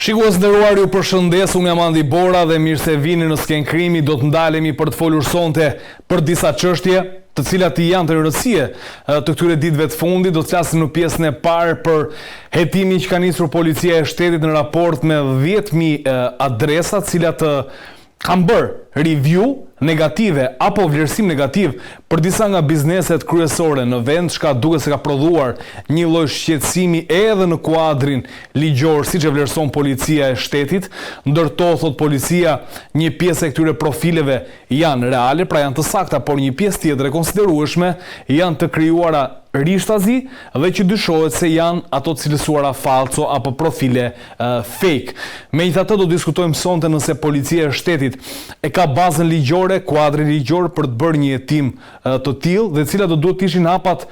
Shikues nderuar, ju përshëndes, unë jam Andi Bora dhe mirë se vini në Sken Krimi. Do të ndalemi për të folur sonte për disa çështje të cilat janë të rëndësishme të këtyre ditëve të fundit. Do të flasim në pjesën e parë për hetimin që ka nisur policia e shtetit në raport me 10.000 adresa, të cilat kanë bërë review negative apo vlerësim negativ për disa nga bizneset kryesore në vend, çka duket se ka prodhuar një lloj shqetësimi edhe në kuadrin ligjor, siç e vlerëson policia e shtetit. Ndërto, thot policia, një pjesë e këtyre profileve janë reale, pra janë të sakta, por një pjesë tjetër e konsiderueshme janë të krijuara rishtazi dhe që dyshohet se janë ato cilësuara falso apo profile fake. Megjithatë, do diskutojmë sonte nëse policia e shtetit e ka bazën ligjore, kuadrin ligjor për të bërë një hetim të tillë dhe cilat do duhet të ishin hapat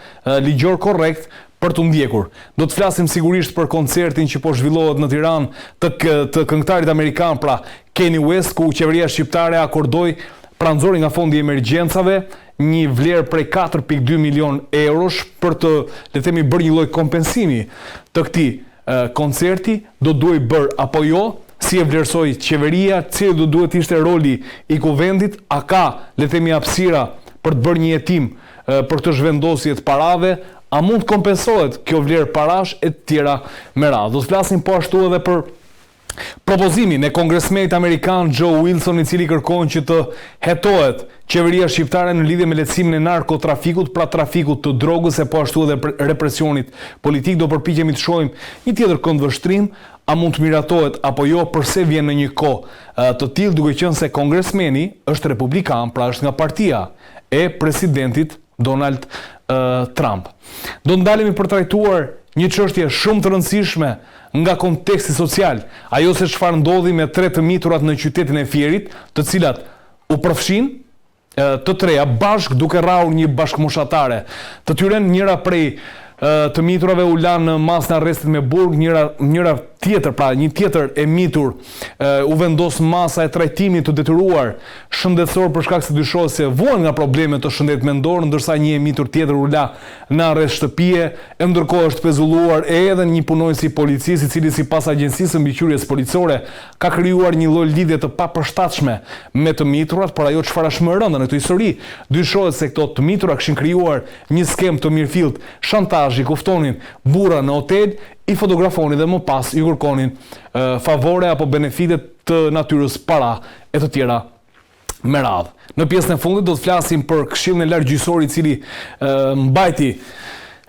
ligjor korrekt për të ndjekur. Do të flasim sigurisht për koncertin që po zhvillohet në Tiranë të këngëtarit amerikan, pra Kanye West, ku qeveria shqiptare akordoi pranzori nga fondi i emergjencave një vlerë prej 4.2 milion eurosh për të, le të themi, bërë një lloj kompensimi të këtij koncerti. Do duhej bërë apo jo? Si e vlerësoi qeveria? Cili do duhet ishte roli i kuvendit? A ka, le të themi, hapësira për të bërë një hetim për këtë zhvendosje të parave? A mund të kompensohet kjo vlerë parash e të tjera me radhë? Do të flasim po ashtu edhe për propozimin e kongresmenit amerikan Joe Wilson, i cili kërkon që të hetohet qeveria shqiptare në lidhje me lehtësimin e narkotrafikut, pra trafikut të drogës e po ashtu edhe represionit politik. Do përpiqemi të shohim një tjetër këndvështrim, a mund të miratohet apo jo, përse vjen në një kohë të tillë, duke qenë se kongresmeni është republikan, pra është nga partia e presidentit Donald Trump. Do ndalemi për trajtuar një çështje shumë të rëndësishme nga konteksti social, ajo se çfarë ndodhi me 3 të miturat në qytetin e Fierit, të cilat u përfshin të treja bashk duke rrahur një bashkëmoshatare. Të tyre njëra prej të miturave u lanë në masë në arrestit me burg, njëra tjetër, pra një tjetër e mitur u vendos masa e trajtimit të detyruar shëndetësor për shkak se dyshohet se vuan nga probleme të shëndetit mendor, ndërsa një e mitur tjetër u la në arrest shtëpie. E ndërkohë është pezulluar edhe një punonjës i policisë, i cili sipas agjencisë mbikëqyrjes policore ka krijuar një lloj lidhje të papërshtatshme me të miturat, por ajo çfarë është më rëndë në këtë histori, dyshohet se këto të mitura kishin krijuar një skem të mirëfillt shantazhi, kuftonin burra në hotel, i fotografonin dhe më pas i kërkonin favore apo benefite të natyrës para e të tjera me radhë. Në pjesën e fundit do të flasim për Këshillin e Lartgjyqësor, i cili mbajti,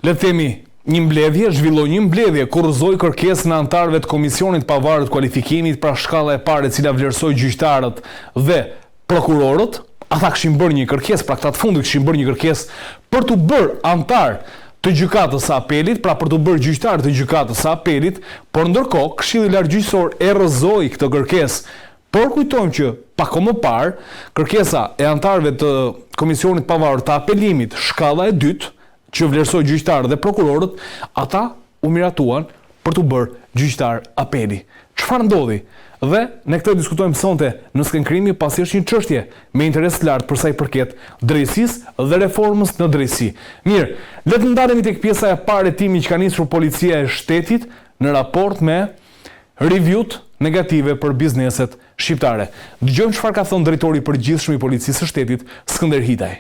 le të themi, një mbledhje, zhvilloi një mbledhje ku rrëzoi kërkesën e anëtarëve të Komisionit Pavarur të Kualifikimit, pra shkalla e parë e cila vlerësoi gjyqtarët dhe prokurorët. Ata kishin bërë një kërkesë, pra këta të fundit kishin bërë një kërkesë për të bërë anëtar të gjykatës së apelit, pra për të bërë gjyqtar të gjykatës së apelit, por ndërkohë Këshilli Lartgjyqësor e rrëzoi këtë kërkesë. Por kujtojmë që pak më parë, kërkesa e anëtarëve të Komisionit Pavarur të Apelimit, shkalla e dytë, që vlerësoi gjyqtarët dhe prokurorët, ata u miratuan për të bërë gjyqtar apeli. Çfarë ndodhi? Dhe ne këtë diskutojmë sonte në Sken Krimi, pasi është një çështje me interes të lartë për sa i përket drejtësisë dhe reformës në drejtësi. Mirë, le të ndalemi tek pjesa e parë e hetimit që ka nisur policia e shtetit në raport me review-t negative për bizneset shqiptare. Dëgjojmë çfarë ka thënë drejtori i përgjithshëm i policisë së shtetit, Skënder Hitaj.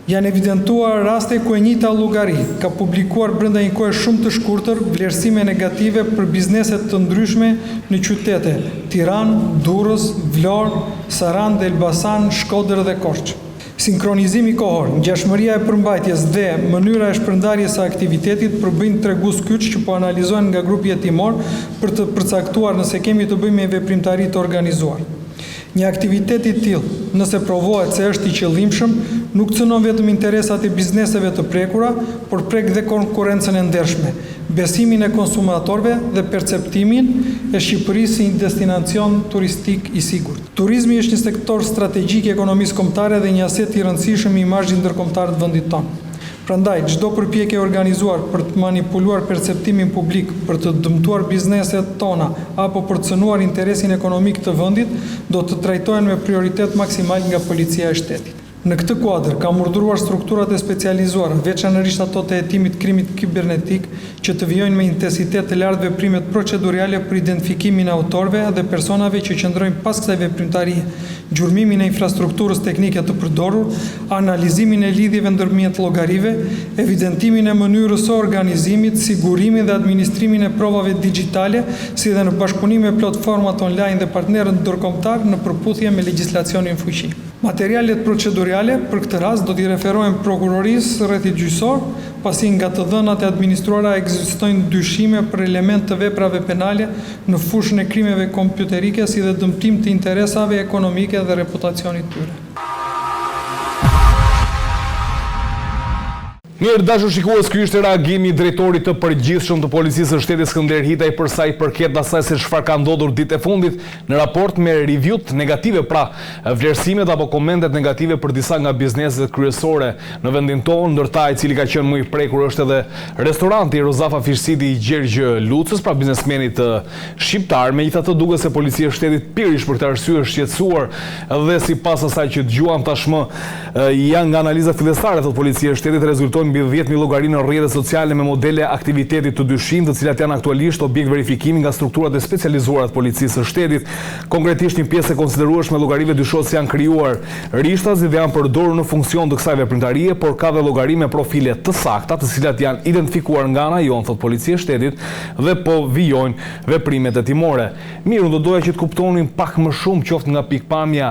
Janë evidentuar raste ku e njëjta llogari ka publikuar brenda një kohe shumë të shkurtër vlerësime negative për bizneset të ndryshme në qytete Tiranë, Durrës, Vlorë, Sarandë, Elbasan, Shkodër dhe Korçë. Sinkronizimi kohor, ngjashmëria e përmbajtjes dhe mënyra e shpërndarjes së aktivitetit përbëjnë tregues kyç që po analizohen nga grupi hetimor për të përcaktuar nëse kemi të bëjmë me veprimtari të organizuar. Një aktivitet i tillë, nëse provohet se është i qëllimshëm, nuk cënon vetëm interesat e bizneseve të prekura, por prek dhe konkurrencën e ndershme, besimin e konsumatorëve dhe perceptimin e Shqipërisë si një destinacion turistik i sigurt. Turizmi është një sektor strategjik i ekonomisë kombëtare dhe një aset i rëndësishëm i imazhit ndërkombëtar të vendit tonë. Prandaj, çdo përpjekje organizuar për të manipuluar perceptimin publik, për të dëmtuar bizneset tona apo për të cënuar interesin ekonomik të vendit, do të trajtohen me prioritet maksimal nga policia e shtetit. Në këtë kuadër, kam urdhëruar strukturat e specializuara, veçanërisht ato të hetimit krimit kibernetik, që të vijojnë me intensitet të lartë veprimet procedurale për identifikimin e autorëve dhe personave që qëndrojnë pas kësaj veprimtarie, gjurmimin e infrastrukturës teknike të përdorur, analizimin e lidhjeve ndërmjet llogarive, evidentimin e mënyrës së organizimit, sigurimin dhe administrimin e provave digjitale, si dhe në bashkëpunim me platformat online dhe partnerët ndërkombëtar në përputhje me legjislacionin fuqi. Materialet procedurale për këtë rast do t'i referohen prokurorisë rrethit gjyqësor, pasi nga të dhënat e administruara ekzistojnë dyshime për element të veprave penale në fushën e krimeve kompjuterike si dhe dëmtim të interesave ekonomike dhe reputacionit tyre. Mirë, dashur shikues, ky ishte reagimi i drejtorit të përgjithshëm të Policisë së Shtetit Skënder Hitaj për sa i përket asaj se çfarë ka ndodhur ditën e fundit në raport me reviewt negative, pra vlerësimet apo komentet negative për disa nga bizneset kryesore në vendin tonë, ndërta i cili ka qenë më i prekur është edhe restoranti Rozafa Fish City i Gjergj Lucës, pra biznesmenit shqiptar. Megjithatë, duket se Policia e Shtetit pikërisht për këtë arsye është shqetësuar dhe sipas asaj që dëgjuam tashmë janë nga analiza fillestare të Policia e Shtetit rezultojnë mbi 10.000 llogari në rrjetet sociale me modele aktiviteti të dyshim, të cilat janë aktualisht objekt verifikimi nga strukturat e specializuara të Policisë së Shtetit. Konkretisht, një pjesë e konsiderueshme e llogarive dyshohet se janë krijuar rishtazi dhe janë përdorur në funksion të kësaj veprimtarie, por ka dhe llogari me profile të sakta, të cilat janë identifikuar nga ana jon, thot Policia e Shtetit, dhe po vijojnë veprimet hetimore. Mirë, unë do doja që të kuptonin pak më shumë qoftë nga pikpamja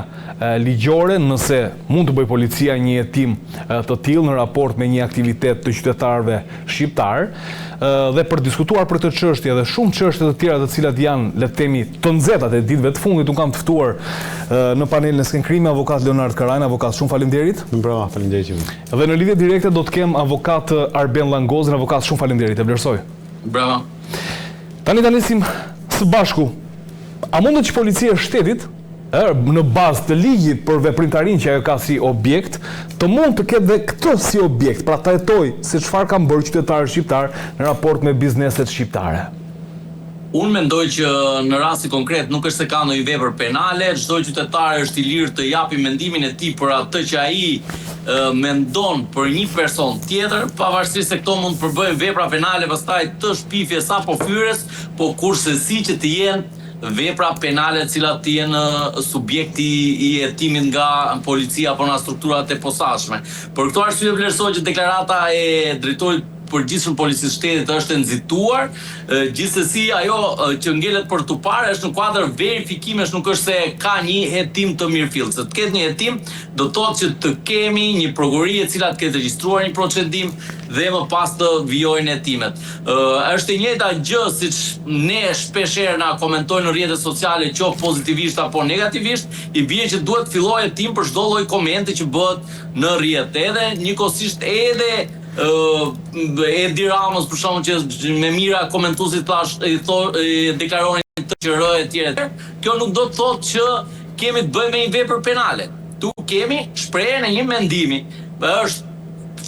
ligjore, nëse mund të bëj policia një hetim të tillë në raport me një aktivitet të qytetarëve shqiptar, dhe për diskutuar për këtë çështje dhe shumë çështje të tjera të cilat janë, le të themi, të nxehtat e ditëve të fundit, unë kam të ftuar në panelin e Skenkrimi avokat Leonard Karajna. Avokat, shumë faleminderit. Bravo, faleminderit ju. Dhe në lidhje direkte do të kem avokat Arben Langozin. Avokat, shumë faleminderit, e vlerësoj. Bravo. Tani nisim së bashku. A mundet që Policia e Shtetit në bazë të ligjit për veprimtarinë që ajo ka si objekt, të mund të ketë dhe këtë si objekt, pra ta jetoj se çfarë kanë bërë qytetarët shqiptar në raport me bizneset shqiptare? Unë mendoj që në rasti konkret nuk është se ka ndonjë vepër penale, çdo qytetar është i lirë të japi mendimin e tij për atë që ai mendon për një person tjetër, pavarësisht se këto mund të përbëjnë vepra penale pastaj të shpifjes apo fyres, po kurse si që të jenë vepra penale të cilat të jenë subjekti i hetimit nga policia apo nga strukturat e posaçme. Për këtë arsye vlerësoj që deklarata e drejtorit përgjithshëm Policisë së Shtetit është e nxituar, gjithsesi ajo që ngelet për tu parë është në kuadër verifikimesh, nuk është se ka një hetim të mirëfillt. Se të ketë një hetim do të thotë që të kemi një prokuri e cila të ketë regjistruar një procedim dhe më pas të vijojnë hetimet. Është e njëjta gjë siç ne shpeshherë na komentojnë në rrjetet sociale, qoftë pozitivisht apo negativisht, i bie që duhet të fillojë hetim për çdo lloj komente që bëhet në rrjet. Edhe njëkohësisht edhe Edi Ramos, për shkakun që me mira komentuesit deklaronin të qërë e tjere. Kjo nuk do të thotë që kemi të bëjmë me një vepër penale. Tu kemi shprehjen e një mendimi, është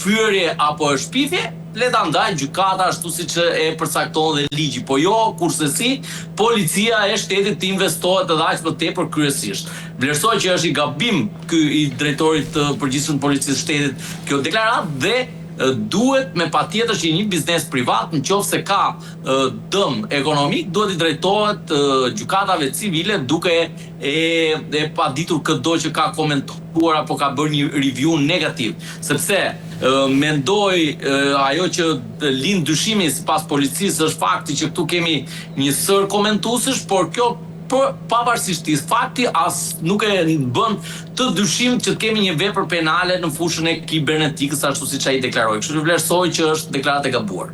fyerje apo është shpifje, le ta ndaj gjykata ashtu siç e përcakton dhe ligji, po jo kurse si Policia e Shtetit të investohet edhe aq më tepër kryesisht. Vlerësoj që është i gabim ky i drejtorit të përgjithshëm të Policisë së Shtetit kjo deklaratë dhe duhet me patjetër që një biznes privat, në qoftë se ka dëm ekonomik, duhet i drejtohet gjykatave civile duke e paditur çdo që ka komentuar apo ka bërë një review negativ, sepse mendoj ajo që lind dyshimi sipas policisë është fakti që këtu kemi një sër komentuesësh, por kjo pavarësisht fakti as nuk e bën të dyshim që të kemi një vepër penale në fushën e kibernetikës ashtu siç ai deklaroi. Kështu vlerësoj që është deklaratë e gabuar.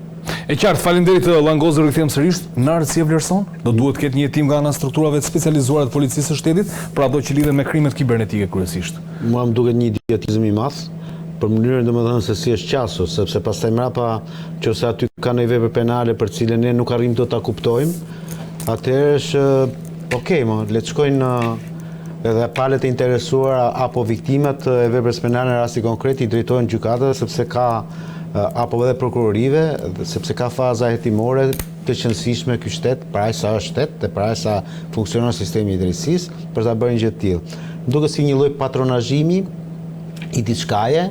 E qartë, faleminderit Langozi, rikthehem sërish. Nart si e vlerëson? Do duhet të ketë një hetim nga ana strukturave të specializuara të Policisë së Shtetit për ato që lidhen me krimet kibernetike kryesisht. Mua më duket një idiotizëm i madh për mënyrën domethënë se si është qasur, sepse pastaj mbrapa nëse aty ka një vepër penale për cilën ne nuk arrim dot ta kuptojmë, atëherë është okej, le të shkojnë edhe palët e interesuara apo viktimat e veprës penale në rasti konkret i drejtohen gjykatave, sepse ka apo edhe prokurorive, sepse ka faza hetimore të qëndrueshme ky shtet, para sa është shtet dhe para sa funksionon sistemi i drejtësisë për ta bërë një gjë të tillë. Duket si një lloj patronazhimi i diçkaje,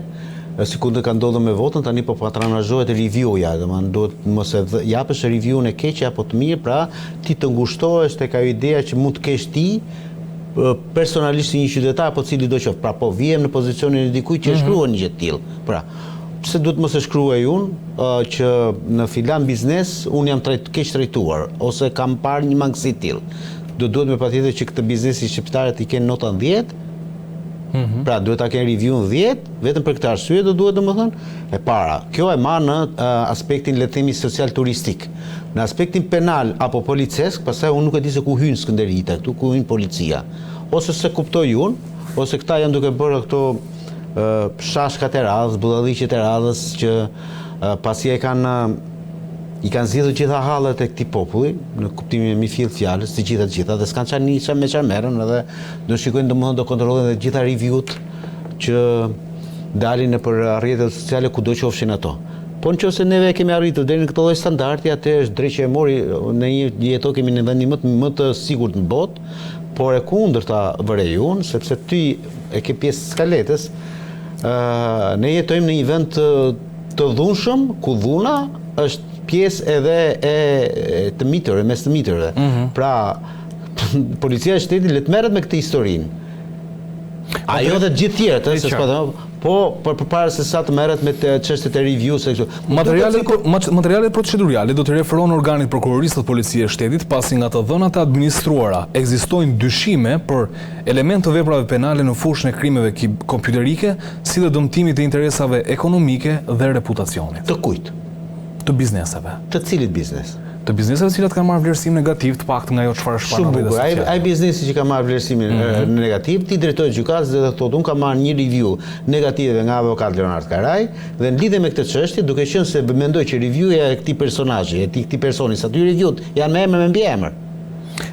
sikur të ka ndodhur me votën, tani po patronazhohet review-ja, domethënë duhet mos e japësh review-n e keq apo të mirë, pra ti të ngushtohesh tek ajo ideja që mund të kesh ti personalisht si një qytetar apo cili do qoftë. Pra po vijem në pozicionin e dikujt që e shkruan një gjë të tillë. Pra, pse duhet mos e shkruaj unë që në filan biznes unë jam keq trajtuar ose kam parë një mangësi të tillë. Duhet me patjetër që këtë biznesi shqiptarët i kenë notën 10. Pra duhet ta kenë review-n 10, vetëm për këtë arsye do duhet domethënë e para. Kjo e marr në aspektin le të themi social turistik. Në aspektin penal apo policesk, pastaj unë nuk e di se ku hyn Skënderita, këtu ku hyn policia. Ose se kuptoj unë, ose këta janë duke bërë këto shashkat e radhës, budalliqet e radhës që pasi i kanë zgjidhur gjitha hallet e këtij populli, në kuptimin e mifill fjalës, të gjitha, dhe s'kan çani me çfarë merren, edhe do shikojnë domosdoshmë do kontrollojnë edhe gjitha review-t që dalin nëpër rrjetet sociale kudo qofshin ato. Po nëse neve kemi arritur deri në këtë lloj standardi, atë është drejt që e mori në një jeto kemi në vendin më të sigurt në botë, por e kundërta vërej unë, sepse ty e ke pjesë skaletës, ne jetojmë në një vend të dhunshëm, ku dhuna është pjesë edhe e të mitërve, mes të mitërve. Pra, policia e shtetit le të merret me këtë historinë. Ajo dhe gjithë tjerët, se s'po po përpara se sa të merret me çështjet e review-s e kështu. Materialet procedurale do të referohen organit prokurorisë të policisë së shtetit, pasi nga të dhënat e administruara ekzistojnë dyshime për element të veprave penale në fushën e krimeve kompjuterike, si dhe dëmtimit të interesave ekonomike dhe reputacionit. Të kujt? Të bizneseve. Të cilit biznes? Të bizneseve cilat kanë marrë vlerësim negativ të paktën nga ajo çfarë shfarë në rrjetet. Ai biznesi që ka marrë vlerësimin negativ, ti drejtohet gjykatës dhe thotë unë kam marrë një review negative nga avokat Leonard Karaj dhe në lidhje me këtë çështje, duke qenë se mendoj që review-ja e këtij personazhi, e këtij personi, sa dy review-t janë me emër me mbiemër.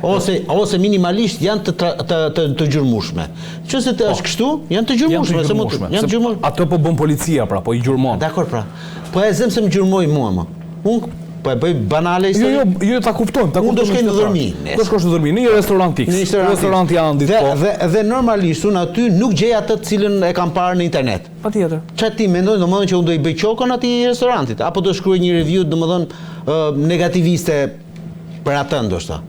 Ose minimalisht janë të gjurmueshme. Nëse është kështu, janë të gjurmueshme, janë të gjurmueshme. Ato po bën policia, pra, po i gjurmon. Dakor, pra. Po e zëm se më gjurmoi mua më. Unë po e bëj banale histori. Jo, ta kuptojmë, Unë do shkoj në dhërmi. Do shkosh në dhërmi, në një restorant X. Restorant i Andit, po. Dhe normalisht unë aty nuk gjej atë të cilën e kam parë në internet. Patjetër. Çfarë ti mendon domethënë që unë do i bëj qokën atij restorantit, apo do shkruaj një review domethënë negativiste për atë ndoshta.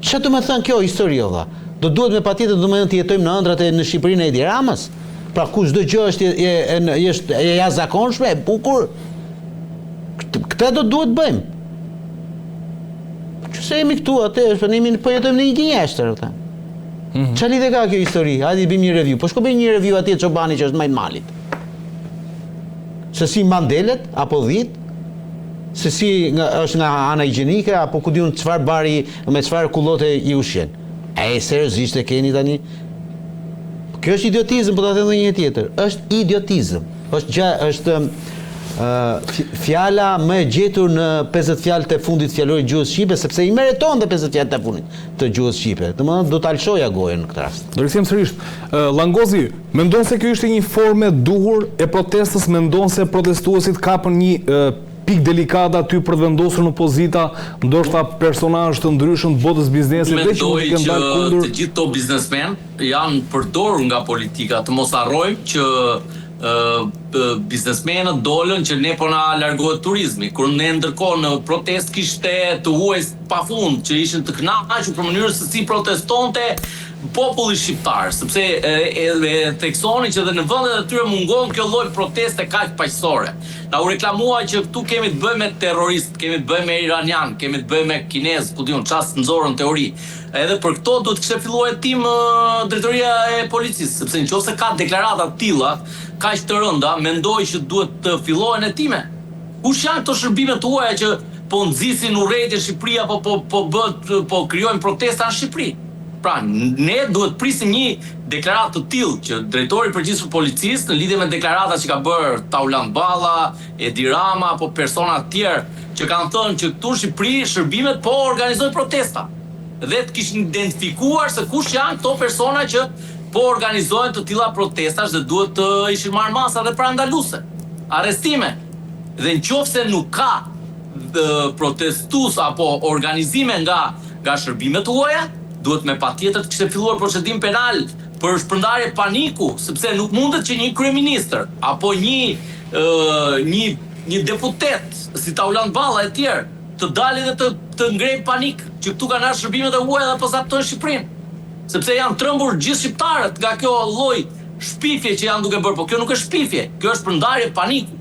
Çfarë do të thënë kjo histori valla? Do duhet me patjetër domethënë të jetojmë në ëndrat e në Shqipërinë e Edi Ramës? Pra ku çdo gjë është e jashtëzakonshme, e bukur. Këtë do duhet bëjmë. Çse jemi këtu atë, po jetojmë në një gënjeshtër atë. Çfarë lidhje ka kjo histori? Hajde bëjmë një review. Po shko bëj një review atje çobani që është më i malit. Se si mandelet apo 10, se si është nga ana higjienike apo ku diun çfarë bari me çfarë kullote i ushqen. Seriozisht e keni tani? Kjo është idiotizëm, po ta them edhe një tjetër. Është idiotizëm. Është fjala më e gjetur në 50 fjalët e fundit fjalorit gjuhës shqipe, sepse i meriton dhe 50 fjalët e fundit të gjuhës shqipe. Domethënë do ta lëshoja gojën në këtë rast. Do rikthejmë sërish. Langozi, mendon se kjo ishte një formë e duhur e protestës, mendon se protestuesit kapën një pikë delikate aty për të vendosur në pozita ndoshta personazhe të ndryshëm të botës biznesit dhe që mund të kenë dalë kundër. Të gjithë këto biznesmen janë përdorur nga politika, të mos harrojmë që biznesmenët dolën që ne po na largohet turizmi, kur ne ndërkohë në protest kishte të huaj pafund që ishin të kënaqur për mënyrën se si protestonte populli shqiptar, sepse e theksoni që edhe në vendet e tyre mungon kjo lloj proteste kaq paqësore. Na u reklamua që këtu kemi të bëjmë me terroristë, kemi të bëjmë me iranian, kemi të bëjmë me kinez, ku diun çast nxorën teori. Edhe për këto do të kishte filluar tim drejtoria e policisë, sepse nëse ka deklarata të tilla kaq të rënda, mendoj që duhet të fillohen hetime. Kush janë këto shërbime tuaja që po nxisin urrejtje në Shqipëri apo po krijojnë protesta në Shqipëri? Pra, ne duhet prisim një deklaratë të tillë që drejtori i përgjithshëm të policisë në lidhje me deklaratat që ka bërë Taulan Balla, Edi Rama apo persona të tjerë që kanë thënë që këtu në Shqipëri shërbimet po organizojnë protesta. Dhe të kishin identifikuar se kush janë këto persona që po organizojnë të tilla protestash dhe duhet të ishin marrë masa dhe parandaluese. Arrestime. Dhe nëse nuk ka protestues apo organizime nga shërbimet huaja, duhet me patjetër të kishte filluar procedim penal për shpërndarje paniku, sepse nuk mundet që një kryeministër apo një deputet si Tauland Balla e tjerë të dalin dhe të ngrej panik që këtu kanë ardhur shërbimet e huaja dhe posaçojnë Shqipërinë. Sepse janë trembur gjithë shqiptarët nga kjo lloj shpifje që janë duke bërë, po kjo nuk është shpifje, kjo është shpërndarje paniku.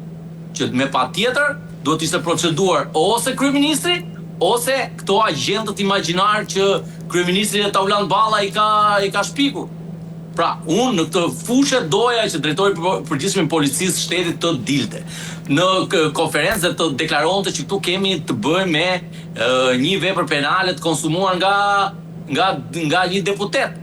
Që me patjetër duhet ishte proceduar ose kryeministri ose këto agjentët imagjinar që kryeministri Tauland Balla i ka shpikur. Pra, unë në këtë fushë doja që drejtori përgjithshëm i policisë shtetit të dilte. Në konferencë të deklaronte që këtu kemi të bëjmë me një vepër penale të konsumuar nga një deputet.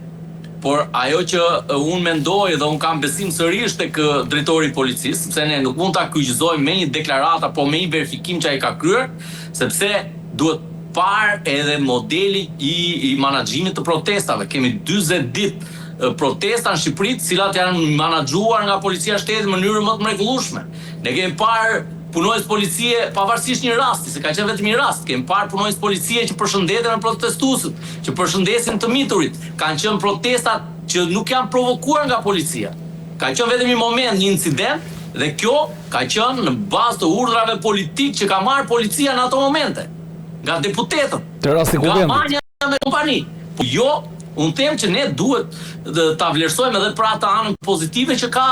Por ajo që unë mendoj dhe unë kam besim sërish tek drejtori i policisë, sepse ne nuk mund ta kyçëzojmë me një deklaratë apo me një verifikim që ai ka kryer, sepse duhet parë edhe modeli i menaxhimit të protestave. Kemi 40 ditë protesta në Shqipëri, të cilat janë menaxhuar nga policia e shtetit në mënyrë më të mrekullueshme. Ne kemi parë punojës policie, pavarësisht një rasti, se ka qenë vetëm një rast, kemi parë punojës policie që përshëndeten me protestuesët, që përshëndesin të miturit. Kanë qenë protestat që nuk janë provokuar nga policia. Ka qenë vetëm një moment, një incident, dhe kjo ka qenë në bazë të urdhrave politik që ka marrë policia në ato momente, nga deputetët, nga manja me kompani. Po jo, unë them që ne duhet ta vlerësojmë edhe për atë anën pozitive që ka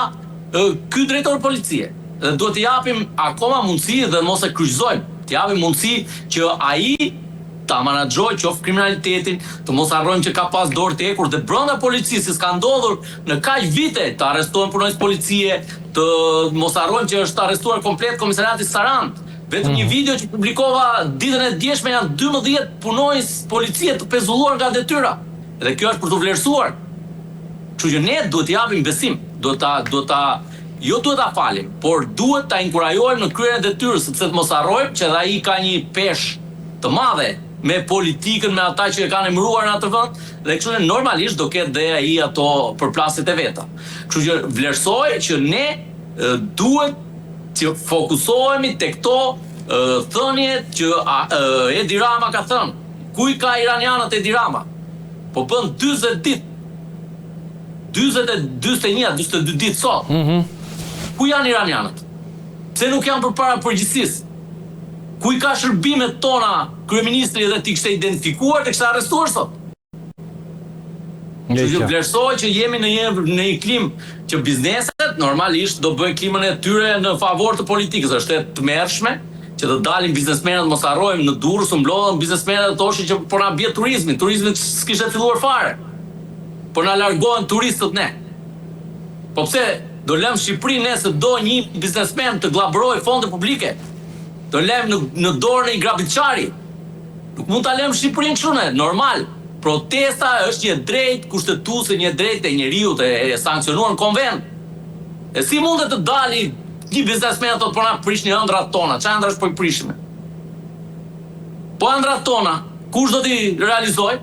ky drejtor policie. Dhe duhet të japim akoma mundësi dhe mos e kryqëzojmë. Të japim mundësi që ai ta menaxhojë qoftë kriminalitetin, të mos harrojmë që ka pas dorë të ekur dhe brenda policisë s'ka ndodhur në kaq vite të arrestohen punojës policie, të mos harrojmë që është arrestuar komplet komisariati Sarand. Vetëm një video që publikova ditën e djeshme janë 12 punojës policie të pezulluar nga detyra. Dhe kjo është për të vlerësuar. Kështu që ne duhet të japim besim, jo duhet ta falim, por duhet ta inkurajojmë në kryerjen e detyrës, sepse të mos harrojmë që edhe ai ka një peshë të madhe me politikën, me ata që e kanë emëruar në atë vend, dhe kështu ne normalisht do ketë dhe ai ato përplasjet e veta. Kështu që vlerësoj që ne duhet të fokusohemi tek këto thënie që Edi Rama ka thënë. Ku i ka iranianët Edi Rama? Po bën 40 ditë. 42 ditë sot. Ku janë iranianët? Pse nuk janë përpara përgjithësisë? Ku i ka shërbimet tona kryeministri dhe ti kishte identifikuar dhe kishte arrestuar sot? Që vlerësoj që jemi në një klim që bizneset normalisht do bëjnë klimën e tyre në favor të politikës. Është e tmerrshme që të dalin biznesmenët, mos harrojmë në Durrës u mblodhen biznesmenët e thoshin që po na bie turizmi s'kishte filluar fare. Po na largohen turistët ne. Po pse do lëm Shqipërinë nëse do një biznesmen të glabrojë fonde publike? Do lëm në dorën e një grabitçari? Nuk mund ta lëm Shqipërinë kështu ne, normal. Protesta është një drejtë kushtetuese, një drejtë e njeriut e sankcionuar në konvent. E si mundet të dali një biznesmen thotë po na prishni ëndrat tona, çfarë ëndrash po i prishim? Po ëndrat tona, kush do t'i realizojë?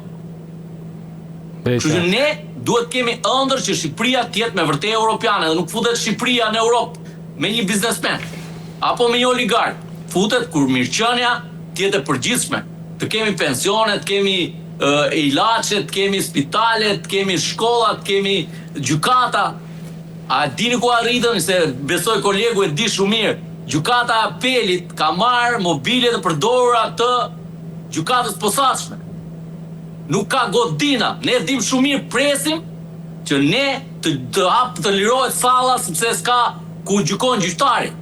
Kështu që ne duhet kemi ëndër që Shqipëria të jetë me vërtet europiane dhe nuk futet Shqipëria në Europë me një biznesmen apo me një oligark. Futet kur mirëqenia të jetë e përgjithshme. Të kemi pensione, të kemi ilaçe, të kemi spitale, të kemi shkolla, të kemi gjykata. A dini ku arritën, se besoj kolegu e di shumë mirë, gjykata e apelit ka marrë mobile të përdorura të gjykatës posaçme. Nuk ka godina, ne dim shumë mirë presim që ne të lirohet salla sepse s'ka ku gjykon gjyqtari.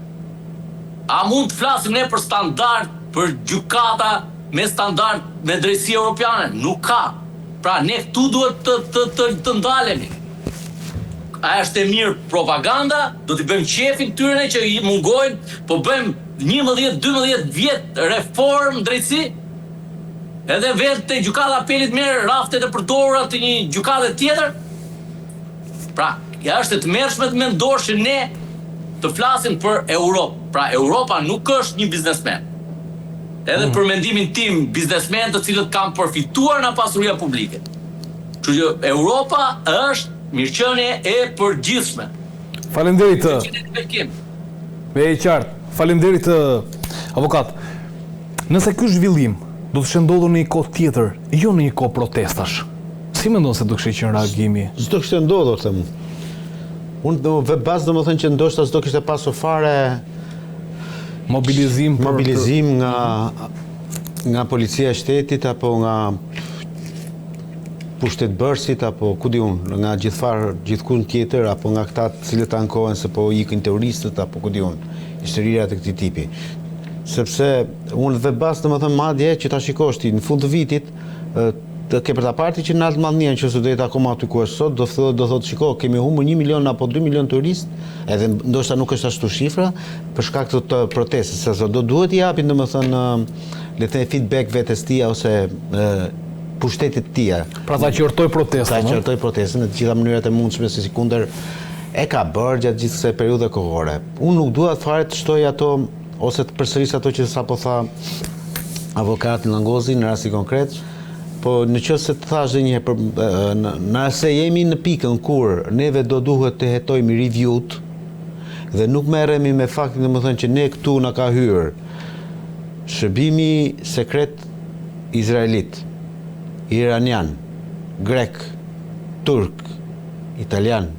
A mund të flasim ne për standard, për gjykata me standard me drejtësi europiane? Nuk ka. Pra ne këtu duhet të ndalemi. A është e mirë propaganda, do t'i bëjmë qefin këtyre që i mungojnë, po bëjmë 11-12 vjet reform drejtësi, edhe vetë të gjykata apelit merë raftet e përdorura të një gjykate tjetër. Pra, ja është e tmerrshme të mendosh që ne të flasim për Europë. Pra, Europa nuk është një biznesmen. Edhe për mendimin tim, biznesmen të cilët kanë përfituar nga pasuria publike. Kështu që Europa është mirëqenie e përgjithshme. Faleminderit. Me e qartë. Faleminderit avokat. Nëse ky zhvillim do të shëndodhur në një kohë tjetër, jo në një kohë protestash. Si mendon se do kishte qenë reagimi? S'do kishte ndodhur, them. Unë vetë domethënë që ndoshta s'do kishte pasur fare Mobilizim nga policia e shtetit apo nga pushtetbërësit apo ku di unë, nga gjithkund tjetër apo nga këta të cilët ankohen se po ikin terroristët apo ku di unë, historira të këtij tipi. Sepse unë dhe bas domethënë madje që ta shikosh ti në fund të vitit të ke për ta parti që në Altë Mallnia nëse do jetë akoma aty ku është sot, do thotë shiko, kemi humbur 1 milion apo 2 milion turist, edhe ndoshta nuk është ashtu shifra për shkak të protestës, se do duhet i japin domethënë le të thënë feedback vetes tia ose pushtetit tia. Pra ta qortoi protestën. Ta qortoi protestën në të gjitha mënyrat e mundshme si kundër e ka bërë gjatë gjithë kësaj periudhe kohore. Unë nuk dua fare të shtoj ato ose të përsëris ato që sapo tha avokati Langozi në rasti konkret. Po në qoftë se të thash edhe një herë, nëse jemi në pikën kur neve do duhet të hetojmë review-t dhe nuk merremi me faktin domethënë që ne këtu na ka hyrë shërbimi sekret izraelit, iranian, grek, turk, italian,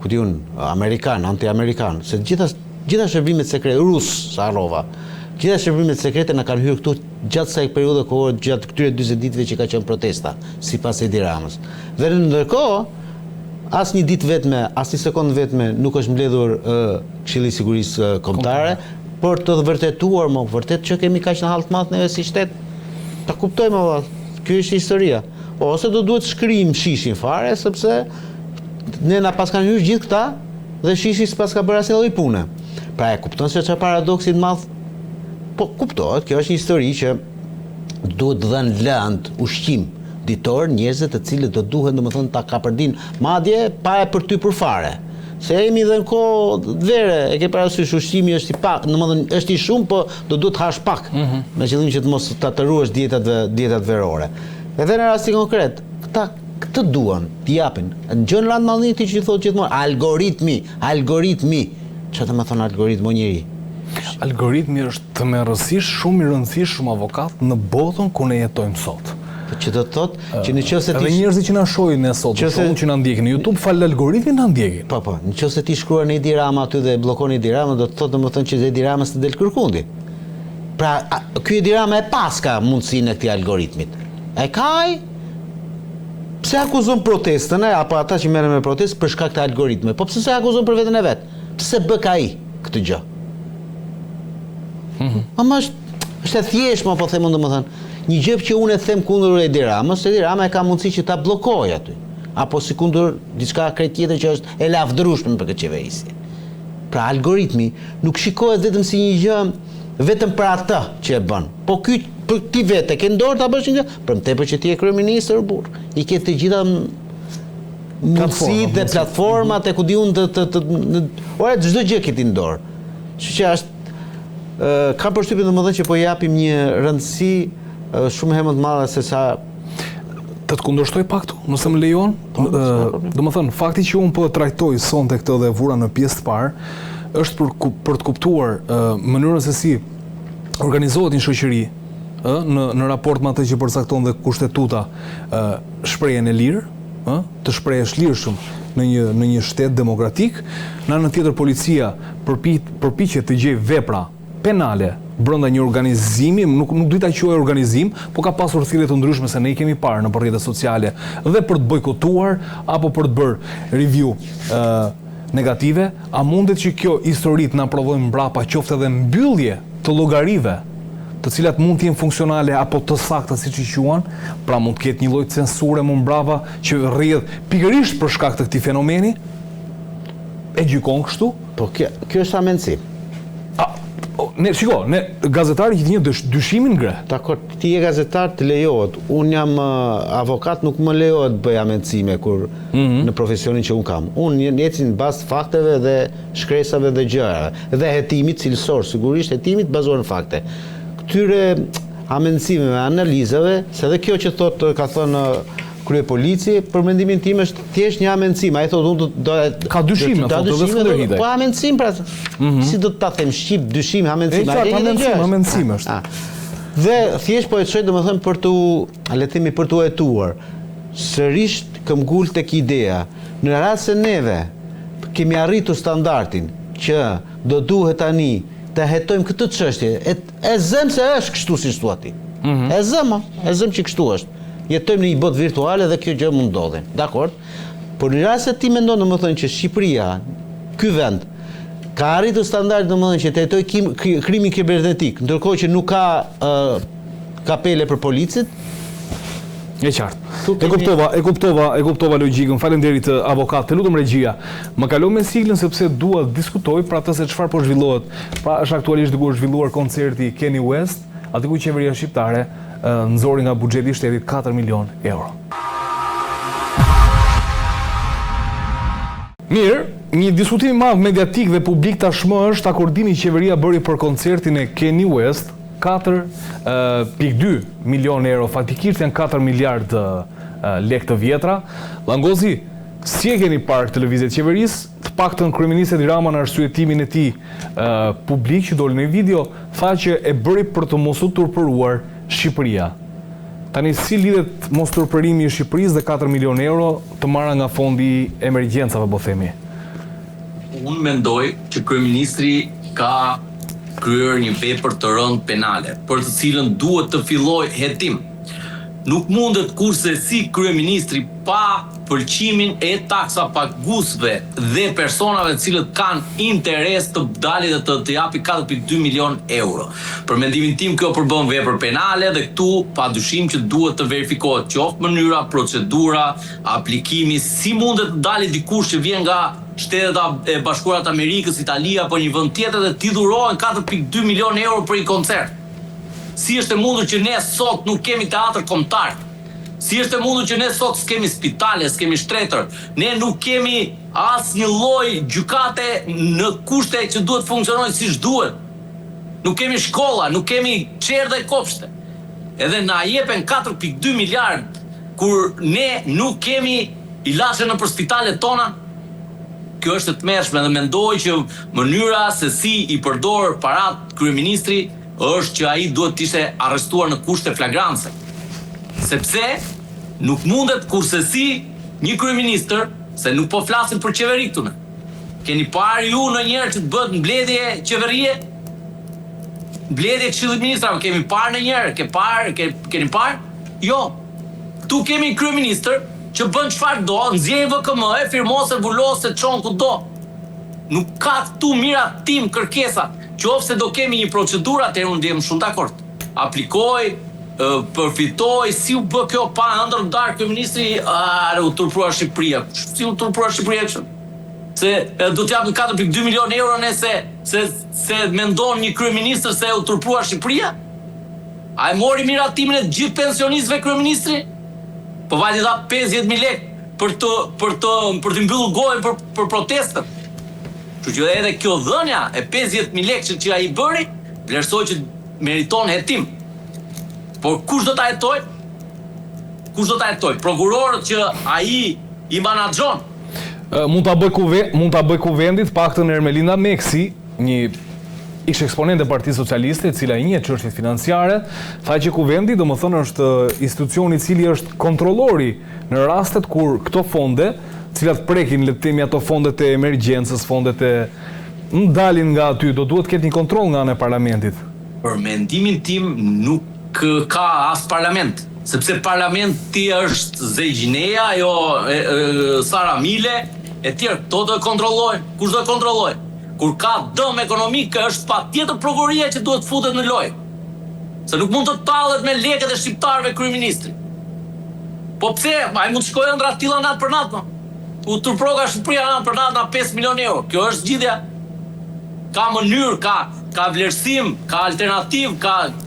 ku diun, amerikan, anti-amerikan, se gjitha shërbimet sekrete rus, sa harrova. Gjitha shërbimet sekrete na kanë hyrë këtu gjatë kësaj periudhe kohore, gjatë këtyre 40 ditëve që ka qenë protesta, sipas Edi Ramës. Dhe ndërkohë, asnjë ditë vetme, asnjë sekond vetme nuk është mbledhur Këshilli i Sigurisë Kombëtare për të vërtetuar vërtet që kemi kaq në hall të madh neve si shtet. Ta kuptojmë valla. Ky është historia. Ose do duhet shkrim shishin fare sepse ne na pas kanë hyrë gjithë këta dhe shishi s'pas ka bërë asnjë lloj pune. Pra e kupton se çfarë paradoksi i madh. Po kuptohet, kjo është një histori që duhet dhënë lënd, ushqim ditor njerëzve të cilët do duhet domethënë ta kapërdin madje pa e përtypur fare. Se jemi dhe në kohë vere, e ke parasysh ushqimi është i pak, domethënë është i shumë, po do duhet hash pak, me qëllim që të mos ta tëruash dietat verore. Edhe në rastin konkret, këta këtë duan, t'i japin. Në gjën Land Mallniti që thotë gjithmonë algoritmi. Çfarë do të thonë algoritmi o njeri? Algoritmi është tmerrësisht shumë i rëndësishëm avokat në botën ku ne jetojmë sot. Që do të thotë që nëse ti edhe njerëzit që na shohin ne sot, që na ndjekin në YouTube fal algoritmin na ndjekin. Po, nëse ti shkruar në Edi Rama aty dhe bllokon Edi Rama, do të thotë domethënë që Edi Ramës të del kërkundi. Pra, ky Edi Rama e pas ka mundësinë e këtij algoritmit. E kaj? Pse akuzon protestën apo ata që merren me protestë për shkak të algoritmit? Po pse se akuzon për veten e vet? Pse bë ai këtë gjë? Ama është e thjeshtë, po them domethënë, një gjë që unë e them kundër Edi Ramës, Edi Rama e ka mundësi që ta bllokojë aty. Apo si kundër diçka krejt tjetër që është e lavdërueshme për këtë qeverisje. Pra algoritmi nuk shikohet vetëm si një gjë vetëm për atë që e bën. Po ky për ti vetë ke dorë ta bësh një gjë, për më tepër që ti je kryeminist burr. I ke të gjitha mundësitë dhe platformat e ku di unë ora çdo gjë ke ti në dorë. Kështu që është kam përshtypjen domethënë që po japim një rëndësi shumë herë më të madhe se sa të kundërshtoj pak këtu, nëse më lejon. Domethënë fakti që unë po e trajtoj sonte këtë dhe vura në pjesë të parë është për të kuptuar mënyrën se si organizohet një shoqëri në raport me atë që përcakton dhe kushtetuta shprehjen e lirë, të shprehësh lirshëm në një shtet demokratik. Në anën tjetër policia përpiqet të gjejë vepra penale brenda një organizimi, nuk duhet ta quaj organizim, po ka pasur thirrje të ndryshme se ne i kemi parë në rrjetet sociale dhe për të bojkotuar apo për të bërë review negative. A mundet që kjo histori të na provojë mbrapa qoftë edhe mbyllje të llogarive, të cilat mund të jenë funksionale apo të sakta siç i quan, pra mund të ketë një lloj censure më mbrapa që rrjedh pikërisht për shkak të këtij fenomeni? E gjykon kështu? Po kjo është amenci. Ne gazetari që të një dyshimin ngre. Dakor, ti je gazetar, të lejohet. Unë jam avokat, nuk më lejohet bëj amencime kur në profesionin që unë kam. Unë eci në bazë të fakteve dhe shkresave dhe gjërave. Dhe hetimit cilësor, sigurisht hetimit bazuar në fakte. Këtyre amencimeve, analizave, se dhe kjo që ka thënë krye polici, për mendimin tim është thjesht një amencim. Ai thotë unë do ka dyshime, thotë edhe Skënderbeu. Po amencim pra. Si do të ta them shqip dyshim, amencim. Amencim është. Dhe thjesht po e çoj domethënë për të, le të themi për të hetuar sërish këmbgul tek ideja. Në rast se neve kemi arritur standardin që do duhet tani të hetojmë këtë çështje, e zëm se është kështu siç thua ti. E zëm që kështu është. Jetojmë në një botë virtuale dhe kjo gjë mund ndodhi. Dakor? Por në rast se ti mendon domethënë që Shqipëria, ky vend, ka arritur standardin domethënë që të hetojë krimin kibernetik, ndërkohë që nuk ka kapele për policit. E qartë. E kuptova logjikën. Faleminderit avokat. Të lutem regjia. Më kalo me siglën sepse dua të diskutoj për atë se çfarë po zhvillohet. Pra është aktualisht duke u zhvilluar koncerti Kanye West, aty ku qeveria shqiptare nxori nga buxheti i shtetit 4 milion euro. Mirë, një diskutim i madh mediatik dhe publik tashmë është akordimi që qeveria bëri për koncertin e Kanye West, 4.2 milion euro, faktikisht janë 4 miliard lek të vjetra. Langozi, si e keni parë këtë lëvizje të qeverisë? Të paktën kryeministri Edi Rama në arsyetimin e tij publik që doli në video, tha që e bëri për të mos u turpëruar Shqipëria. Tani si lidhet mos turpërimi i Shqipërisë dhe 4 milion euro të marra nga fondi i emergjencave, po themi? Unë mendoj që kryeministri ka kryer një vepër të rëndë penale, për të cilën duhet të fillojë hetim. Nuk mundet kurse si kryeministri pa pëlqimin e taksa paguesve dhe personave të cilët kanë interes të dalë dhe të japi 4.2 milion euro. Për mendimin tim kjo përbën vepër penale dhe këtu padyshim që duhet të verifikohet qoftë mënyra, procedura, aplikimi, si mundet të dalë dikush që vjen nga Shtetet e Bashkuara të Amerikës, Italia apo një vend tjetër dhe t'i dhurohen 4.2 milion euro për një koncert. Si është e mundur që ne sot nuk kemi teatr kombëtar? Si është e mundur që ne sot s'kemi spitale, s'kemi shtretër? Ne nuk kemi asnjë lloj gjykate në kushte që duhet funksionojnë siç duhet. Nuk kemi shkolla, nuk kemi çerdhe dhe kopshte. Edhe na jepen 4.2 miliard kur ne nuk kemi ilaçe nëpër spitalet tona. Kjo është e tmerrshme dhe mendoj që mënyra se si i përdor parat kryeministri është që ai duhet të ishte arrestuar në kushte flagrance. Sepse nuk mundet kurse si një kryeministër, se nuk po flasim për qeveri këtu ne. Keni parë ju ndonjëherë që të bëhet mbledhje qeverie? Mbledhje këshillit ministrave kemi parë ndonjëherë? Keni parë? Jo. Tu kemi një kryeministër që bën çfarë do, nxjerr VKM, e firmose, vulose, çon ku do. Nuk ka këtu miratim kërkesa. Qofse do kemi një procedurë, atëherë unë jam shumë dakord. Aplikoj, përfitoj, si u bë kjo pa ëndër kryeministri, u turpruar Shqipëria. Si u turpruar Shqipëria kështu? Se do t'japim 4.2 milion euro se mendon një kryeministër se u turpruar Shqipëria? A e mori miratimin e gjithë pensionistëve kryeministri? Po vajti dha 50.000 lekë për të mbyllur gojën për protestën. Kështu që edhe kjo dhënia e 50.000 lekë që ai bëri, vlerësoj që meriton hetim. Por kush do ta hetoj? Kush do ta hetoj? Prokurorët që ai i menaxhon. Mund ta bëj kuvendit paktën Ermelinda Meksi, një ish eksponent e Partisë Socialiste, e cila i njeh çështjet financiare, tha që kuvendi domethënë është institucioni i cili është kontrollori në rastet kur këto fonde, të cilat prekin le të themi ato fondet e emergjencës, fondet e ndalin nga aty, do duhet të ketë një kontroll nga ana e parlamentit. Për mendimin tim nuk ka as parlament, sepse parlamenti është Zegjineja, Sara Mile, e tjerë, to do e kontrollojnë. Kush do e kontrollojnë? Kur ka dëm ekonomik, është patjetër prokuroria që duhet futet në lojë. Se nuk mund të tallet me lekët e shqiptarëve kryeministri. Po pse? Ai mund të shkojë ëndra të tilla natë për natë. U turproga Shqipëria natë për natë 5 milion euro. Kjo është zgjidhja. Ka mënyrë, ka vlerësim, ka alternativë,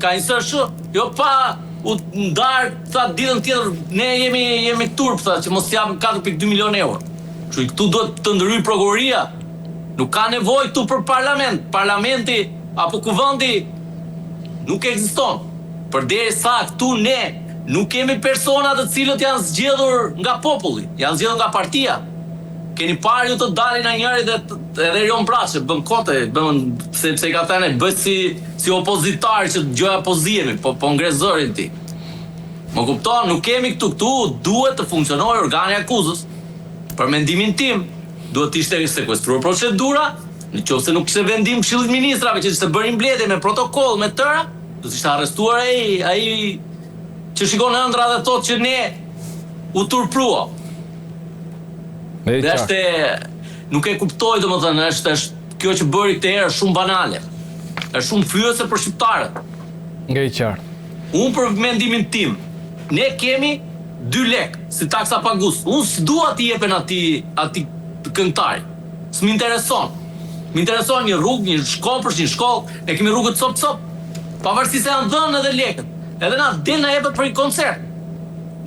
ka insërshë. Jo pa u ndar sa ditën tjetër ne jemi turp tha që mos japim 4.2 milion euro. Kështu këtu duhet të ndryjë prokuroria. Nuk ka nevojë këtu për parlament. Parlamenti apo kuvendi nuk ekziston. Përderisa këtu ne nuk kemi persona të cilët janë zgjedhur nga populli, janë zgjedhur nga partia. Keni parë ju të dalin në njëri dhe edhe Rion Braçe, bën kote, sepse i ka thënë bëj si opozitar që dëgjoj opozimi, po ngre zërin ti. Më kupton, nuk kemi këtu duhet të funksionojë organi akuzës. Për mendimin tim, duhet të ishte sekuestruar procedura, në qoftë se nuk kishte vendim Këshillit Ministrave që ishte bërë mbledhje me protokoll me tëra, do të ishte arrestuar ai që shikon ëndra dhe thotë që ne u turprua. Dhe është nuk e kuptoj, domethënë, është kjo që bëri këtë herë shumë banale. Është shumë fyese për shqiptarët. Nga i qartë. Unë për mendimin tim, ne kemi 2 lekë si taksa pagus. Unë s'dua t'i jepen ati këngëtari. S'më intereson. Më intereson një rrugë, një shkopërsh, një shkollë, ne kemi rrugët cop-cop. Pavarësisht se janë dhënë edhe lekët. Edhe na del na jepet për një koncert.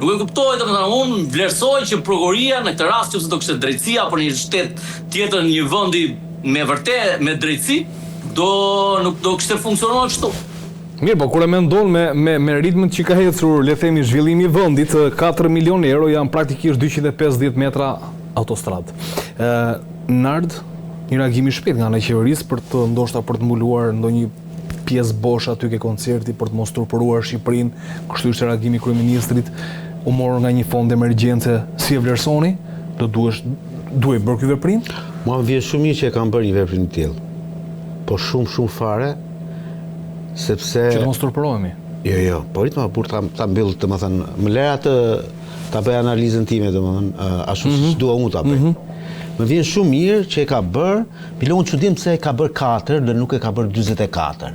Nuk e kuptoj, domethënë unë vlerësoj që prokuroria në këtë rast nëse do kishte drejtësia për një shtet tjetër, një vendi me vërtet me drejtësi, nuk do kishte funksionuar kështu. Mirë, po kur e mendon me ritmin që ka ecur, le të themi, zhvillimi i vendit, 4 milion euro janë praktikisht 250 metra autostradë. Nard, një reagim i shpejt nga ana e qeverisë për të ndoshta për të mbuluar ndonjë pjesë bosh aty ke koncerti për të mos turpëruar Shqipërinë, kështu ishte reagimi i kryeministrit, u morën nga një fond emergjence, si e vlerësoni? Duhet bërë ky veprim? Mua më vjen shumë mirë që e kanë bërë një veprim të tillë. Po shumë fare, sepse që të mos turpërohemi. Jo, po ritma për ta mbyll, domethënë, më lera ta bëj analizën time, domethënë, ashtu siç dua unë ta bëj. Më vjen shumë mirë që e ka bërë, pilon çudim pse e ka bërë 4 dhe nuk e ka bërë 44.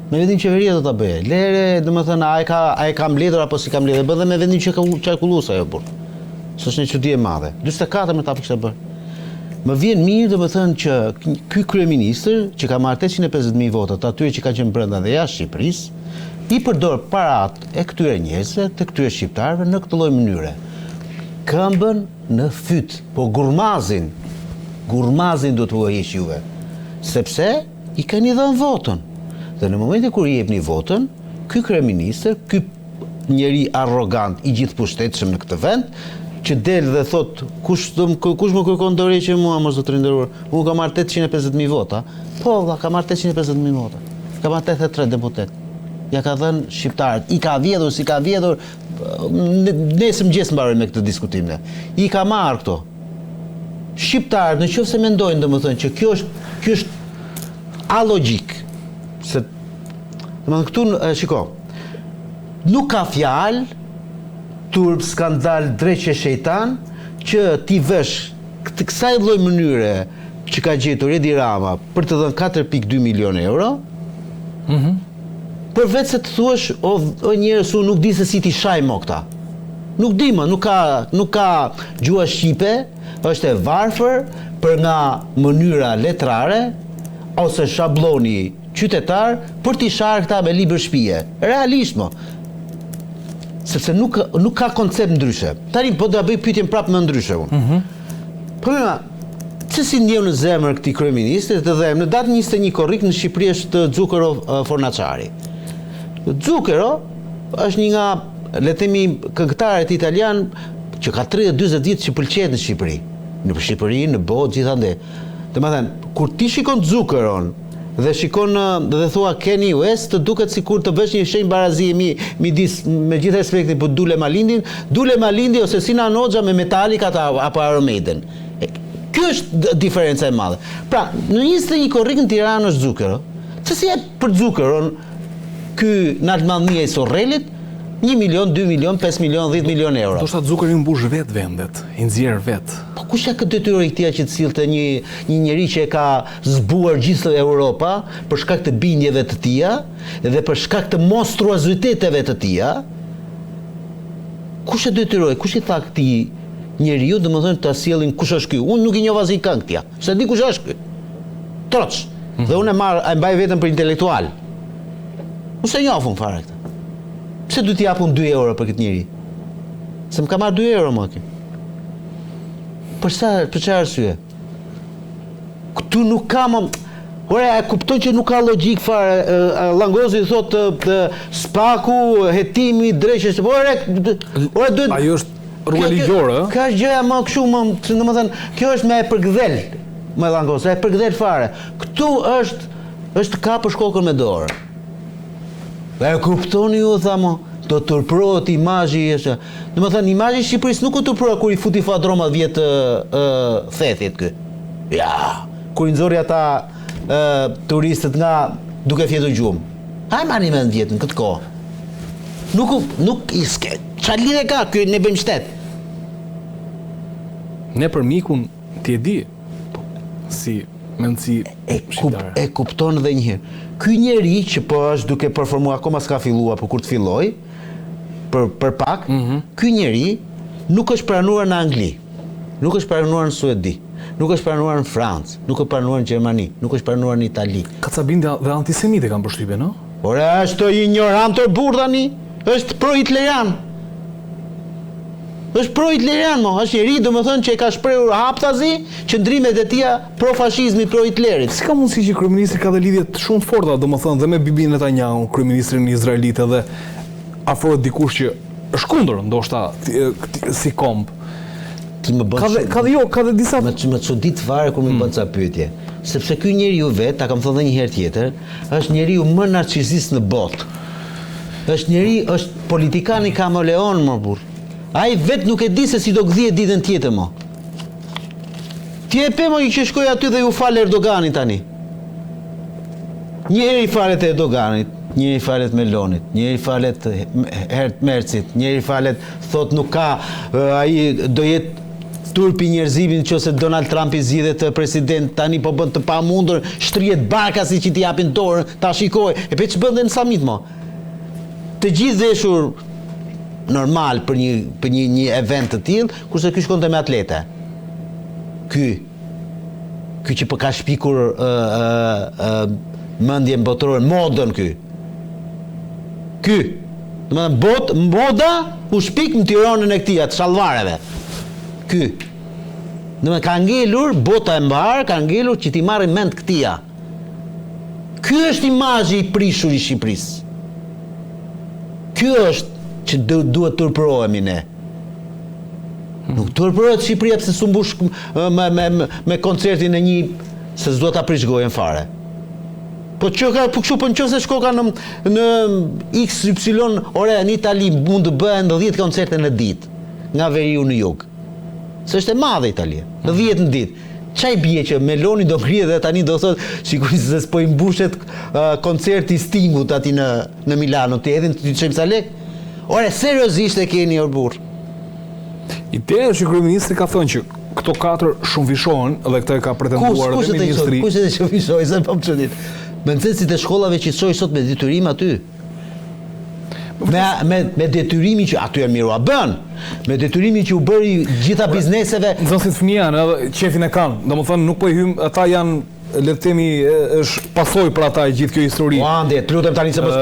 Me vendin qeveria do ta bëje. Lere, domethënë, a e ka mbledhur apo si ka mbledhur, bën dhe me vendin që ka qarkulluar ajo burr. S'është një çudi e madhe. 44 më ta kishte bërë. Më vjen mirë, domethënë, që ky kryeministër, që ka marrë 850.000 vota të atyre që kanë qenë brenda dhe jashtë Shqipërisë, i përdor parat e këtyre njerëzve, të këtyre shqiptarëve në këtë lloj mënyre. Këmbën në fyt, po gurmazin do t'u heq juve, sepse i keni dhënë votën. Dhe në momentin kur i jepni votën, ky kryeministër, ky njeri arrogant i gjithë pushtetshëm në këtë vend, që del dhe thot kush më kërkon dorëheqje mua, mos do të rinderuar. Unë kam marrë 850.000 vota. Po, ka marrë 850.000 vota. Ka marrë 83 deputet. Ja ka dhënë shqiptarët. I ka vjedhur, si ka vjedhur, nesër mëngjes mbaroj me këtë diskutim. I ka marrë këto. Shqiptarët, nëse mendojnë domethënë që kjo është alogjik. Se domethënë këtu shiko. Nuk ka fjalë turp, skandal, dreqe shejtan, që ti vesh kësaj lloj mënyre që ka gjetur Edi Rama për të dhënë 4.2 milion euro, për vetë se të thuash, o njerëz, unë nuk di se si ti shaj mo këta. Nuk di më, nuk ka gjua shqipe, është e varfër për nga mënyra letrare, ose shabloni qytetar, për t'i sharë këta me libër shtëpie. Realisht mo. Sepse nuk ka koncept ndryshe. Tani po do bëj pyetjen prapë më ndryshe unë. Problema, se si ndjeu në zemër këtij kryeministri të them, në datën 21 korrik në Shqipëri është Xukero Fornaciari. Xukero është një nga, le të themi, këngëtarët italian që ka 30-40 vjet që pëlqejet në Shqipëri. Në Shqipëri, në botë, gjithandej. Domethënë, kur ti shikon Xukeron dhe shikon dhe thua Kanye West, të duket sikur të bësh një shenjë barazie midis, me gjithë respektin për Dule Malindi ose Sinan Hoxha me Metallica apo Iron Maiden. Kjo është diferenca e madhe. Pra, në 21 korrik në Tiranë është Xukero. Se si e për Xukeron ky naltmallnia i Sorrelit 1 milion, 2 milion, 5 milion, 10 milion euro. Do shta Xukeri mbush vetë vendet, i nxjerr vetë. Po kush ka këtë detyrë këtija që të sillte një njeri që e ka zbuar gjithë Europa për shkak të bindjeve të tija dhe për shkak të monstruoziteteve të tija? Kush e detyroi? Kush i tha këtij njeriu, domethënë ta sjellin kush është ky? Unë nuk i njoh asnjë këngë tija. Se di kush është ky. Troç. Dhe unë e mbaj veten për intelektual. Unë se njoh fare këtë. Pse du t'i japun 2 euro për këtë njeri? Se më ka marrë 2 euro më kjo. Për çfarë arsye? Këtu nuk ka më... Ore, e kupton që nuk ka logjik fare. Langozi thot spaku, hetimi, dreqës... Ore, duhet... Ajo është rrugë ligjore, ë? Ka gjëja më kështu, domethënë, kjo është me e përgdhel, me Langozi, e përgdhel fare. Këtu është ka për shkokën me dorë. Dhe e kuptoni ju, tha mo, do të turpërohet imazhi është. Domethënë imazhi i Shqipërisë nuk u turpërohet kur i futi fadromat vjet thethit ky. Ja, kur i nxorri ata turistët nga duke fjetur gjumë. Haj mani me në vjetë në këtë kohë. Nuk iske. Qa lidhe ka, kjo ne bëjmë shtet. Ne për mikun ti e di, si mendësi shqiptare. E kupton edhe njëherë. Ky njeri që po është duke performuar, akoma s'ka fillua, për kur të filloj, për pak, ky njeri nuk është pranuar në Angli, nuk është pranuar në Suedi, nuk është pranuar në Francë, nuk është pranuar në Gjermani, nuk është pranuar në Itali. Kacabin dhe antisemite kanë përshtypje, no? Ore, është ignorantor burr tani, është pro-hitlerian. Është pro-hitlerian, mo, është njeri, domethënë që e ka shprehur haptazi qëndrimet e tija pro-fashizmit, pro-hitlerit. Si ka mundësi që kryeministri ka dhe lidhjet shumë të forta, domethënë dhe me Bibi Netanyahu, kryeministrin izraelit, edhe afrohet dikush që është kundër, ndoshta si komb. Ka dhe disa... Më çudit fare kur më bën ca pyetje. Sepse ky njeriu vet, ta kam thënë edhe një herë tjetër, është njeriu më narcisist në botë. Është politikani kameleon, më burr. Ai vet nuk e di se si do gdhiet ditën tjetër, mo. Ti e pe mo që shkoj aty dhe ju fal Erdoganit tani. Njëri falet Erdoganit, njëri falet Melonit, njëri falet Hert Mercit, njëri falet thot nuk ka, ai do jetë turpi njerëzimin nëse Donald Trump i zgjidhet president, tani po bën të pamundur, shtrihet barka si që t'i japin dorën, ta shikoj. E pe ç'bën dhe në summit, mo. Të gjithë veshur normal për një event të tillë, kurse ky shkonte me atlete. Ky që po ka shpikur mendjen botërore, modën ky. Domethënë moda u shpik në Tiranën e këtij atë shallvareve. Ky. Domethënë ka ngelur bota e mbar, ka ngelur që ti marrin mend këtia. Ky është imazhi i prishur i Shqipërisë. Ky është që duhet të turpërohemi ne. Nuk turpërohet Shqipëria pse s'u mbush me koncertin e një se s'do ta prish gojen fare. Po nëse shkoka në XY ore në Itali mund të bëhen 10 koncerte në ditë nga veriu në jug. Se është e madhe Italia, në 10 në ditë. Çaj bie që Meloni do ngrihet dhe tani do thotë sigurisht se s'po i mbushet koncerti i Stingut aty në Milano, ti hedhin ti çojmë sa lek. Ore, seriozisht e keni or burr. Ideja është që kryeministri ka thënë që këto 4 shumë vishohen dhe këtë e ka pretenduar edhe ministri. Kush e të shofishoj, se po më çudit. Me nxehtësit e shkollave që çoj sot me detyrim aty. Me detyrimin që aty e miru a bën, me detyrimin që u bëri gjitha bizneseve. Nxënësit fëmijë janë, edhe qefin e kanë. Domethënë nuk po i hym, ata janë le të themi është pasoj për ata gjithë kjo histori. Po ande, të lutem tani se mos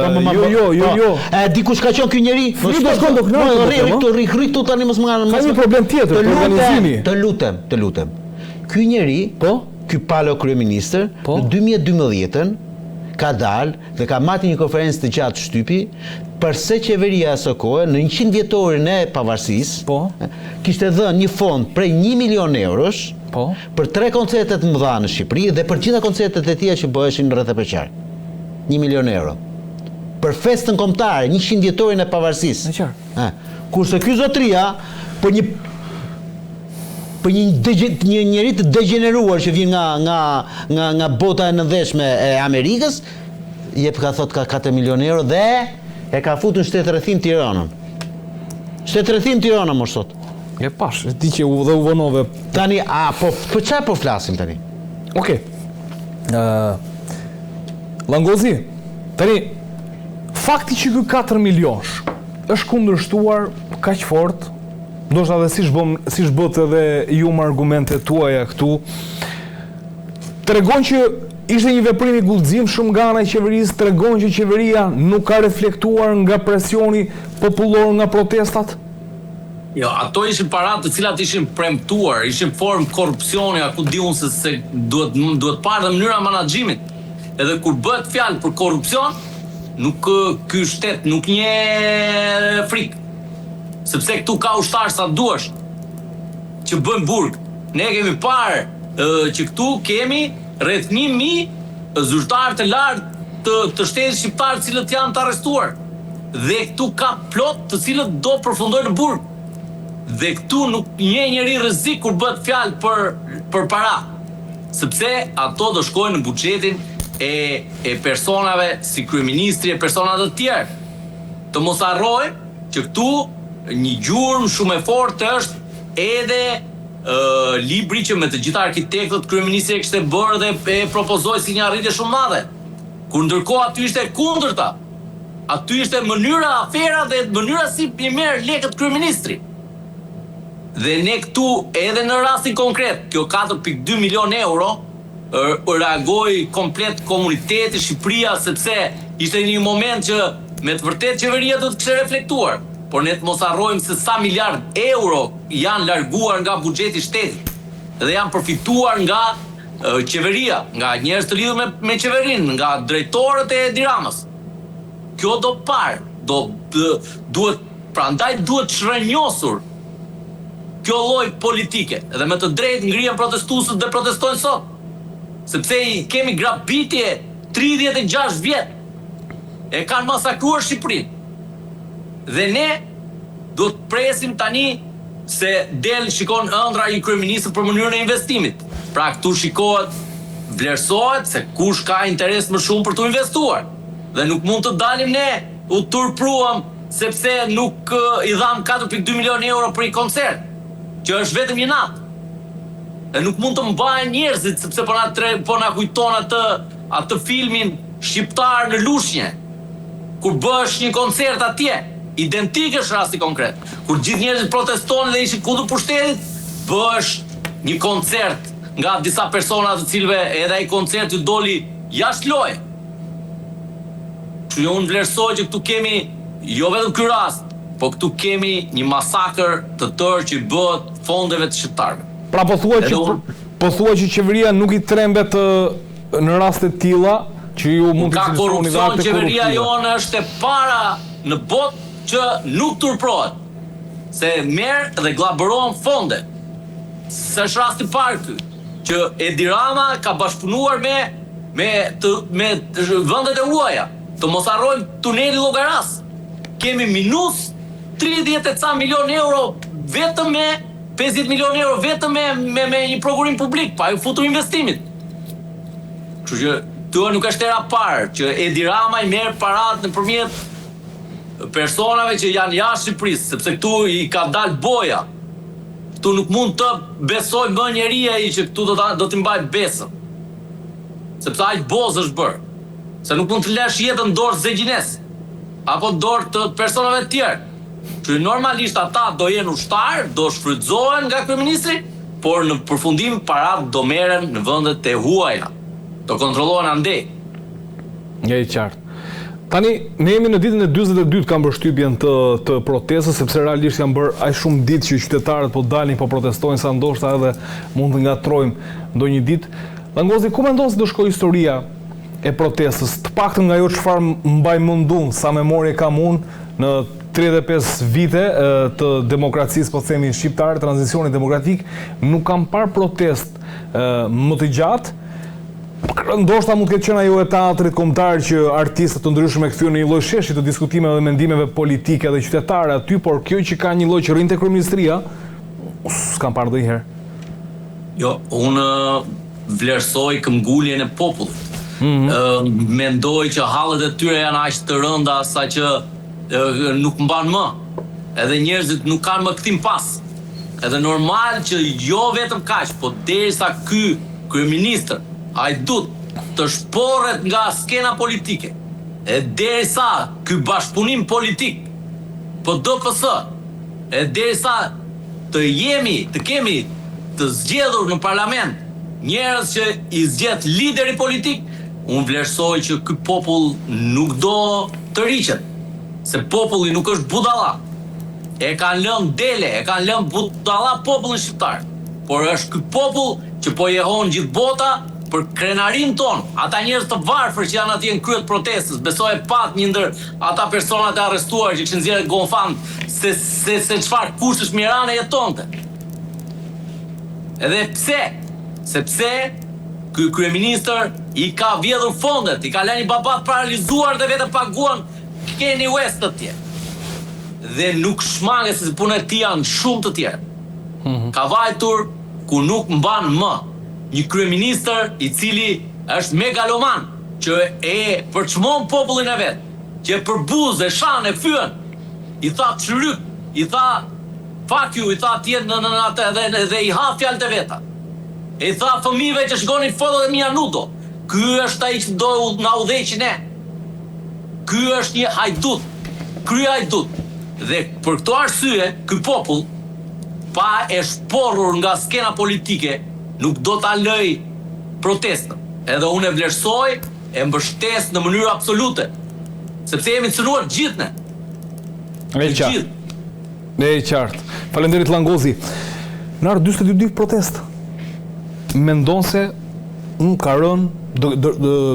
Jo. Dikush ka qenë ky njeri? Fëmijë do shkon do kënaqur. Rri këtu tani mos më kanë. Ka një problem tjetër, organizimi. Të lutem. Ky njeri, ky palo kryeministër, në 2012-ën ka dalë dhe ka marrë një konferencë të gjatë shtypi përse qeveria e së kohe në 100 vjetorin e pavarësisë kishte dhënë një fond prej 1 milion eurosh për 3 koncertet të mëdha në Shqipëri dhe për gjitha koncertet e tjera që bëheshin rreth e përqar. 1 milion euro. Për festën kombëtare, 100 vjetorin e pavarësisë. Kurse ky zotria për një njeri të degeneruar që vjen nga bota e nëndeshme e Amerikës, jep ka thot ka 4 milion euro dhe e ka futur në shtetërrethim Tiranën. Shtetërrethim Tirana më sot. E pash, di që u vonove. Tani, për çfarë po flasim tani? Okej. Langozi, tani, fakti që ky 4 milionsh është kundërshtuar kaq fort, ndoshta edhe siç bët edhe ju me argumentet tuaja këtu, tregon që ishte një veprim i guximshëm nga ana e qeverisë, tregon që qeveria nuk ka reflektuar nga presioni popullor, nga protestat. Jo, ato ishin paratë të cilat ishin premtuar, ishin formë korrupsioni, ku diun se duhet parë dhe mënyra menaxhimit. Edhe kur bëhet fjalë për korrupsion, nuk ky shtet nuk nje frikë. Sepse këtu ka ushtar sa duash që bën burg. Ne kemi parë që këtu kemi rreth 1000 zyrtar të lartë të shtetit shqiptar, cilët janë të arrestuar. dhe këtu ka plot të cilët do përfundojnë në burg. Dhe këtu nuk një njeri rrezik kur bëhet fjalë për para, sepse ato do shkojnë në buxhetin e personave si kryeministri e persona të tjerë. Të mos harrojmë që këtu një gjurmë shumë e fortë është edhe libri që me të gjitha arkitektët kryeministri e kishte bërë dhe e propozoi si një arritje shumë madhe. Kur ndërkohë aty ishte kundërta. Aty ishte mënyra afera dhe mënyra si i merr lekët kryeministri. Dhe ne këtu edhe në rastin konkret, kjo 4.2 milion euro reagoi komplet komuniteti, Shqipëria, sepse ishte një moment që me të vërtet qeveria do të kishte reflektuar. Por ne të mos harrojmë se sa miliard euro janë larguar nga buxheti i shtetit dhe janë përfituar nga qeveria, nga njerëz të lidhur me qeverinë, nga drejtorët e Edi Ramës. Kjo do parë, prandaj duhet shrenjosur kjo lloj politike. Dhe me të drejtë ngrihen protestuesët dhe protestojnë sot. Sepse kemi grabitje 36 vjet. E kanë masakruar Shqipërinë. Dhe ne do të presim tani se shikon ëndra i kryeministit për mënyrën e investimit. Pra këtu shikohet, vlerësohet se kush ka interes më shumë për të investuar. Dhe nuk mund të dalim ne u turpruam sepse nuk i dham 4.2 milion euro për i koncert, që është vetëm një natë. Dhe nuk mund të mbajnë njerëzit sepse po na kujton atë filmin shqiptar në Lushnjë, kur bësh një koncert atje. Identik është rasti konkret. Kur gjithë njerëzit protestonin dhe ishin kundër pushtetit, bësh një koncert nga disa persona të cilëve edhe ai koncerti doli jashtë loje. Që unë vlerësoj që këtu kemi jo vetëm ky rast, po këtu kemi një masakër të tërë që bëhet fondeve të shqiptarëve. Pra po thua që qeveria nuk i trembet në raste të tilla që ju mund të cilësoni dhe akte korruptive. Qeveria jonë është e para në botë që nuk turprohet, se merr dhe glabërohen fonde. S'është rasti parë ky, që Edi Rama ka bashkëpunuar me vendet e huaja. Të mos harrojmë tuneli Llogaras. Kemi minus 30 e ca milion euro vetëm me 50 milion euro vetëm me një prokurim publik, pa ju futur investimit. Kështu që këtu nuk është era parë që Edi Rama i merr parat nëpërmjet personave që janë jashtë Shqipërisë, sepse këtu i ka dalë boja. Këtu nuk mund të besoj më njeri ai që këtu do t'i mbaj besën. Sepse aq boz është bërë. Se nuk mund të lësh jetën dorë Zegjines apo dorë të personave të tjerë. Që normalisht ata do jenë ushtar, do shfrytëzohen nga kryeministri, por në përfundim parat do merren në vendet e huaja. Do kontrollohen andej. Një i qartë. Tani, ne jemi në ditën e 42 kam përshtypjen të protestës, sepse realisht janë bërë aq shumë ditë që qytetarët po dalin, po protestojnë, sa ndoshta edhe mund të ngatrojmë ndonjë ditë. Langozi, ku mendon se do shkojë historia e protestës? Të paktën nga ajo çfarë mbaj mendun, sa memorie kam unë në 35 vite të demokracisë, po themi shqiptare, tranzicionit demokratik, nuk kam parë protest më të gjatë. Ndoshta mund të ketë qenë ajo e teatrit kombëtar që artistët të ndryshëm e kthyen në një lloj sheshi të diskutimeve dhe mendimeve politike dhe qytetare aty, por kjo që ka një lloj që rrin te kryeministria, s'kam parë ndonjëherë. Jo, unë vlerësoj këmbguljen e popullit. Mendoj që hallet e tyre janë aq të rënda sa që nuk mban më. Edhe njerëzit nuk kanë më kthim pas. Edhe normal që jo vetëm kaq, po derisa ky kryeminist ai duhet të shporret nga skena politike. E derisa ky bashkëpunim politik, po ДПС, e derisa të kemi të zgjedhur në parlament njerëz që i zgjedh lideri politik, unë vlerësoj që ky popull nuk do të riqet. Se populli nuk është budalla. E kanë lënë dele, e kanë lënë budalla popullin shqiptar. Por është ky popull që po jehon gjithë bota për krenarin ton, ata njerëz të varfër që janë atje në kryet protestës, besoj e pat një ndër ata personat e arrestuar që kishin nxjerrë gonfam se çfarë kushtesh Mirane jetonte. Edhe pse? Sepse kryeministër i ka vjedhur fondet, i ka lënë babat paralizuar dhe vetë paguan Kanye West të tjerë. Dhe nuk shmange se punët ti janë shumë të tjerë. Ka vajtur ku nuk mban më një kryeministër i cili është megaloman, që e përçmon popullin e vet, që e përbuz, e shan, e fyen, i tha çryk, i tha fuck you, i tha tjerë në atë dhe i ha fjalët e veta. E i tha fëmijëve që shikonin fotot e mia nudo. Ky është ai që do na udhëheqin ne. Ky është një hajdut, hajdut. Dhe për këto arsye, ky popull, pa e shporur nga skena politike, nuk do ta lëj protestën. Edhe unë e vlerësoj, e mbështes në mënyrë absolute. Sepse jemi cënuar gjithë ne. E qartë. Faleminderit Langozi. Në ardhë 42 protest. Mendon se ka rënë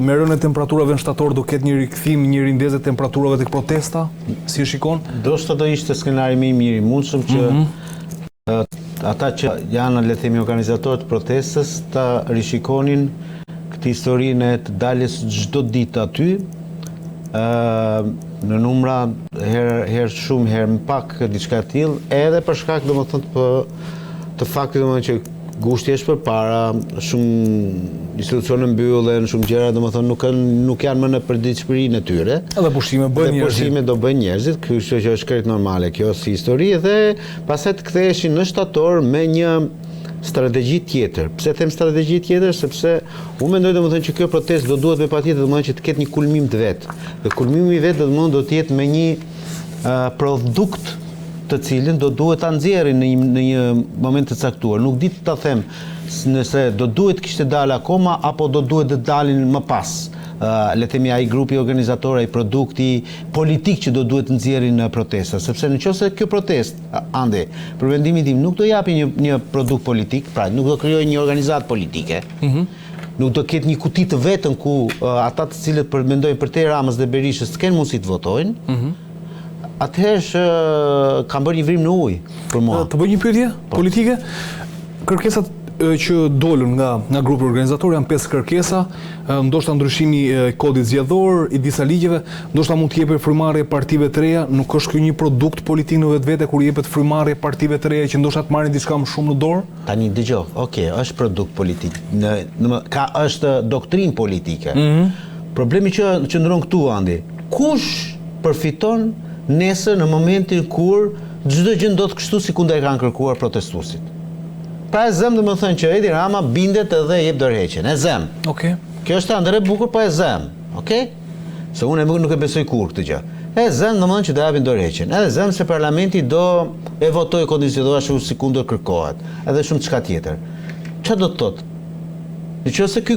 me rënë e temperaturave në shtator do ketë një rikthim, një rindezë e temperaturave tek protesta, si e shikon? Do ishte skenari më i mirë i mundshëm që ata që janë, le të themi, organizatorët protestës ta rishikonin këtë historinë e të daljes çdo ditë aty, në numra herë shumë, herë më pak, diçka e tillë, edhe për shkak domethënë të faktit domethënë që gushti është përpara, shumë institucione mbyllen, shumë gjëra domethënë nuk janë më në përditshmërinë e tyre. Edhe pushime bën njerëzit. Pushime do bëjnë njerëzit, kështu që është krejt normale kjo si histori dhe pastaj të ktheheshin në shtator me një strategji tjetër. Pse them strategji tjetër? Sepse unë mendoj domethënë që kjo protestë do duhet me patjetër domethënë që të ketë një kulmim të vet. Dhe kulmimi i vet do të jetë me një produkt të cilin do duhet ta nxjerrin në një moment të caktuar. Nuk di ta them nëse do duhet kishte dalë akoma apo do duhet të dalin më pas. Le të themi ai grupi organizator, ai produkti politik që do duhet të nxjerrin në protesta, sepse nëse kjo protestë ande, për mendimin tim nuk do japi një produkt politik, pra nuk do krijojë një organizatë politike. Nuk do ketë një kuti të vetën ku ata të cilët mendojnë për te Ramës dhe Berishës të kenë mundësi të votojnë. Atëherë kam bërë një vrim në ujë për mua. Të bëj një pyetje politike. Kërkesat që dolën nga grupi organizator janë 5 kërkesa, ndoshta ndryshimi i kodit zgjedhor, i disa ligjeve, ndoshta mund të jepet frymarrje partive të reja, nuk është ky një produkt politik në vetvete kur jepet frymarrje partive të reja që ndoshta të marrin diçka më shumë në dorë? Tani dëgjoj, është produkt politik, është doktrinë politike. Problemi që qëndron këtu andi, kush përfiton nesër në momentin kur çdo gjë ndodh kështu si kundër e kanë kërkuar protestuesit. Pra e zëm domethënë që Edi Rama bindet edhe jep dorëheqjen. E zëm. Okej. Kjo është ëndër e bukur, po e zëm. Okej? Se unë nuk e besoj kurrë këtë gjë. E zëm domethënë që do japin dorëheqjen. Edhe zëm se parlamenti do e votojë kondicionalisht ashtu si kundër kërkohet. Edhe shumë çka tjetër. Çfarë do të thotë? Nëse ky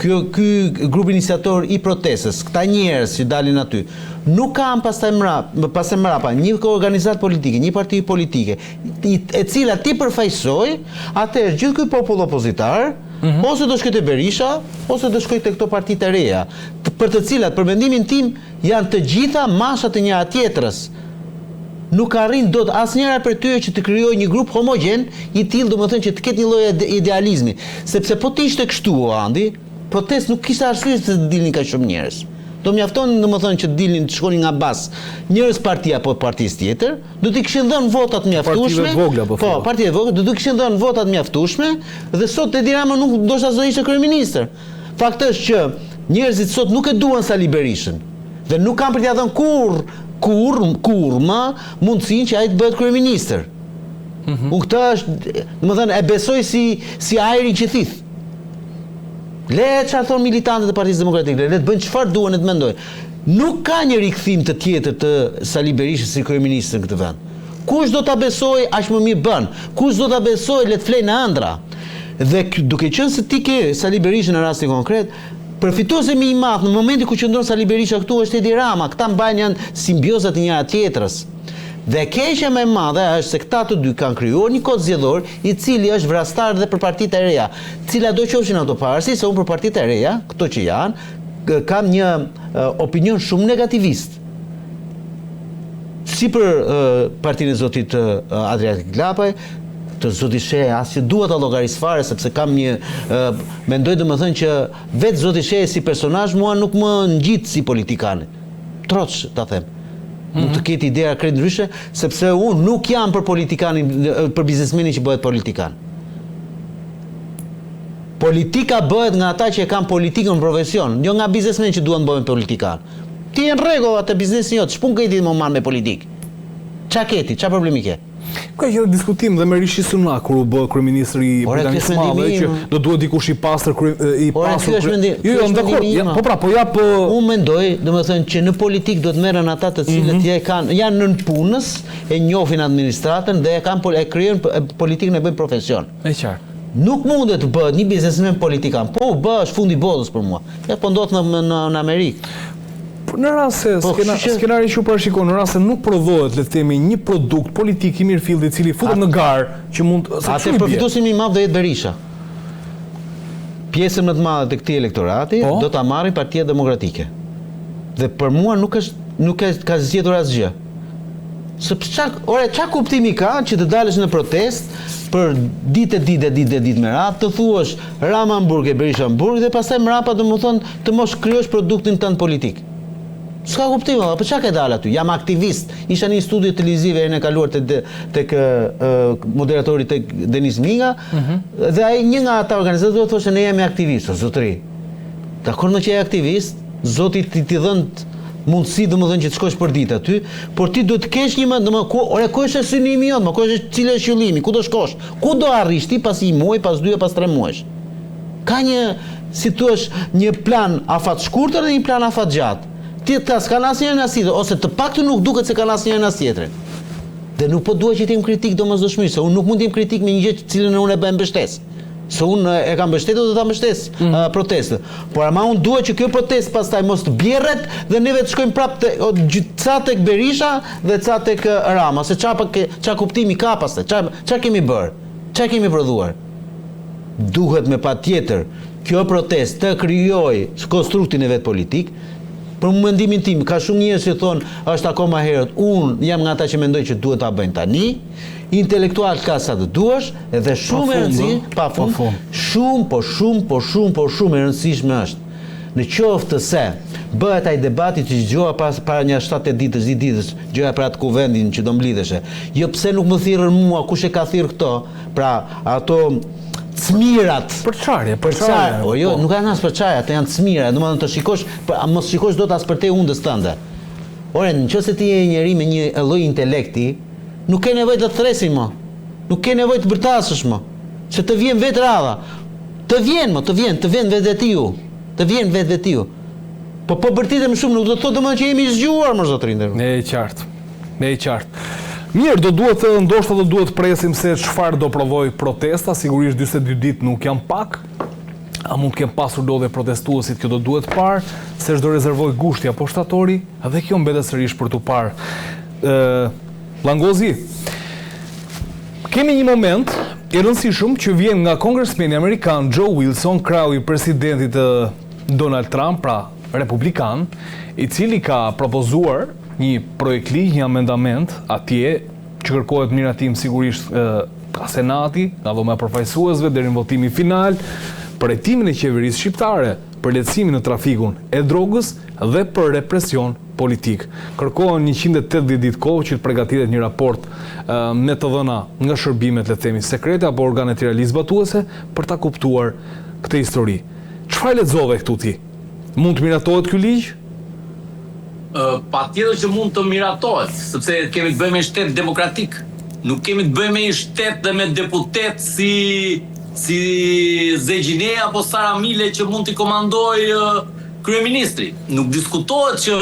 grup iniciator i protestës, këta njerëz që dalin aty, nuk kanë pastaj mrapa një organizatë politike, një parti politike, e cila ti përfaqësoj, atëherë gjithë ky popull opozitar, ose do shkojë te Berisha, ose do shkojë te këto parti të reja, për të cilat, për mendimin tim, janë të gjitha masha të njëra tjetrës. Nuk arrin dot asnjëra për tyre që të krijojë një grup homogen i tillë, domethënë që të ketë një lloj idealizmi, sepse po të ishte kështu andi, protestë nuk kishte arsye të dilnin kaq shumë njerëz. Do mjafton domethënë që dilnin të shkonin nga bas njerëz partia apo partisë tjetër, do t'i kishin dhënë votat mjaftueshme. Po, partia e vogla do t'i kishin dhënë votat mjaftueshme dhe sot Edi Rama nuk ndoshta do ishte kryeministër. Fakti është që njerëzit sot nuk e duan Sali Berishën dhe nuk kanë për t'ia dhënë kur më mundësinë që ai të bëhet kryeministër. Unë këtë është, domethënë e besoj si ajrin që thith. Le çfarë thon militantët e Partisë Demokratike, le të bëjnë çfarë duan të mendojnë. Nuk ka një rikthim të tjetër të Sali Berishës si kryeministër në këtë vend. Kush do ta besojë aq më mirë bën? Kush do ta besojë le të flejë në ëndra? Dhe duke qenë se ti ke Sali Berishën në rastin konkret, përfituesi më i madh në momentin ku qëndron Sali Berisha këtu është Edi Rama. Këta mbajnë janë simbiozat e njëra tjetrës. Dhe keqja më e madhe është se këta të dy kanë krijuar një kod zgjedhor i cili është vrastar dhe për partitë e reja, cilat do qofshin ato pavarësisht se unë për partitë e reja, këto që janë, kam një opinion shumë negativist. Si për partinë e zotit Adriatik Glapaj, të zoti Sheja as që dua ta llogaris fare sepse kam një mendoj domethënë që vetë zoti Sheja si personazh mua nuk më ngjit si politikan. troç, ta them. Mund të ketë ideja krejt ndryshe, sepse unë nuk jam për politikanin, për biznesmenin që bëhet politikan. Politika bëhet nga ata që e kanë politikën në profesion, jo nga biznesmen që duan të bëhen politikan. Ti e në rregull atë biznesin jot, ç'pun këti më marr me politikë. Ç'a keti, ç'a problemi ke? Ka që diskutim dhe me Rishi Sunak kur u bë kryeministri i Britanisë së Madhe që do duhet dikush i pastër Jo, Unë mendoj, domethënë që në politikë duhet merren ata të cilët janë nën punës, e njohin administratën dhe e krijojnë politikën e bëjnë profesion. Me qartë. Nuk mundet të bëhet një biznesmen politikan, po u bë është fundi botës për mua. Ja po ndodh në Amerikë. Në rast se skenari që parashikon, në rast se nuk prodhohet, le të themi, një produkt politik i mirëfillt i cili futet në garë që mund atë përfituesi më i madh do jetë Berisha. Pjesën më të madhe të këtij elektorati do ta marrë Partia Demokratike. Dhe për mua nuk ka zgjedhur asgjë. Sepse ç'a kuptimi ka që të dalësh në protest për ditë me radhë, të thuash Rama Hamburg e Berisha Hamburg dhe pastaj mrapa domethënë të mos krijosh produktin tënd politik. S'ka kuptim, po çka ke dalë aty? Jam aktivist. Isha në një studio televizive herën e kaluar tek moderatori tek Denis Minga, dhe ai një nga ata organizatorët thoshte ne jemi aktivistë, zotëri. Dakor më që je aktivist, zoti ti dhën mundësi domethënë që të shkosh për ditë aty, por ti duhet të kesh një ku është synimi jot, ku është cilë është qëllimi, ku do shkosh, ku do arrish ti pas një muaj, pas 2 pas 3 muajsh. Ka një, si thua, një plan afat shkurtër dhe një plan afat gjatë. Ti s'kan asnjërin as tjetër, ose të paktën nuk duket se kanë asnjërin as tjetrin. Dhe nuk po duhet që të jem kritik domosdoshmërisht, se unë nuk mund të jem kritik me një gjë cilën unë e bëj mbështesë. Se unë e kam mbështetur dhe ta mbështes protestën. Por ama unë duhet që kjo protestë pastaj mos të bjerret dhe neve të shkojmë prapë ca tek Berisha dhe ca tek Rama, se ç'a kuptimi ka pastaj, ç'a kemi bërë, ç'a kemi prodhuar. Duhet me patjetër kjo protestë të krijojë konstruktin e vet politik. Për mendimin tim, ka shumë njerëz që thonë është akoma herët, unë jam nga ata që mendoj që duhet ta bëjnë tani. Intelektual ka sa të duash, edhe shumë e rëndësishme, pafund, shumë e rëndësishme është. Në qoftë se bëhet ai debati që dëgjova para një 7-8 ditësh, 10 ditësh, gjëja për atë kuvendin që do mblidheshe. Jo pse nuk më thirrën mua, kush e ka thirrë këto? Pra, ato cmirat. Për çfarë? Jo, nuk janë as për çfarë, ato janë cmira, domethënë të shikosh, mos shikosh dot as për te hundës tënde. Ore, nëse ti je një njeri me një lloj intelekti, nuk ke nevojë të thresësh më. Nuk ke nevojë të bërtasësh më. Se të vjen vetë radha. Të vjen vetvetiu. Të vjen vetvetiu. Po bërtitem shumë, nuk do të thotë domosdoshmë që jemi zgjuar më zotrin. Ne e qartë. Mirë, ndoshta do duhet presim se çfarë do provoj protesta, sigurisht 42 ditë nuk janë pak. A mund të kem pasur do dhe protestuesit, kjo do duhet parë, se çdo rezervoj gushti apo shtatori, dhe kjo mbetet sërish për tu parë. Langozi, kemi një moment i rëndësishëm që vjen nga kongresmeni amerikan Joe Wilson, krau i presidentit Donald Trump, pra republikan, i cili ka propozuar një projekt ligj, një amendament atje që kërkohet miratim sigurisht ka Senati, nga Dhoma e Përfaqësuesve deri në votimin final për hetimin e qeverisë shqiptare, për lehtësimin në trafikun e drogës dhe për represion politik. Kërkohen 180 ditë kohë që të përgatitet një raport me të dhëna nga shërbimet, le të themi, sekrete apo organet të realisë zbatuese për ta kuptuar këtë histori. Çfarë lexove këtu ti? Mund të miratohet ky ligj? Patjetër që mund të miratohet, sepse kemi të bëjmë me shtet demokratik. Nuk kemi të bëjmë me një shtet dhe me deputet si Zegjine apo Sara Mile që mund t'i komandoj kryeministri. Nuk diskutohet që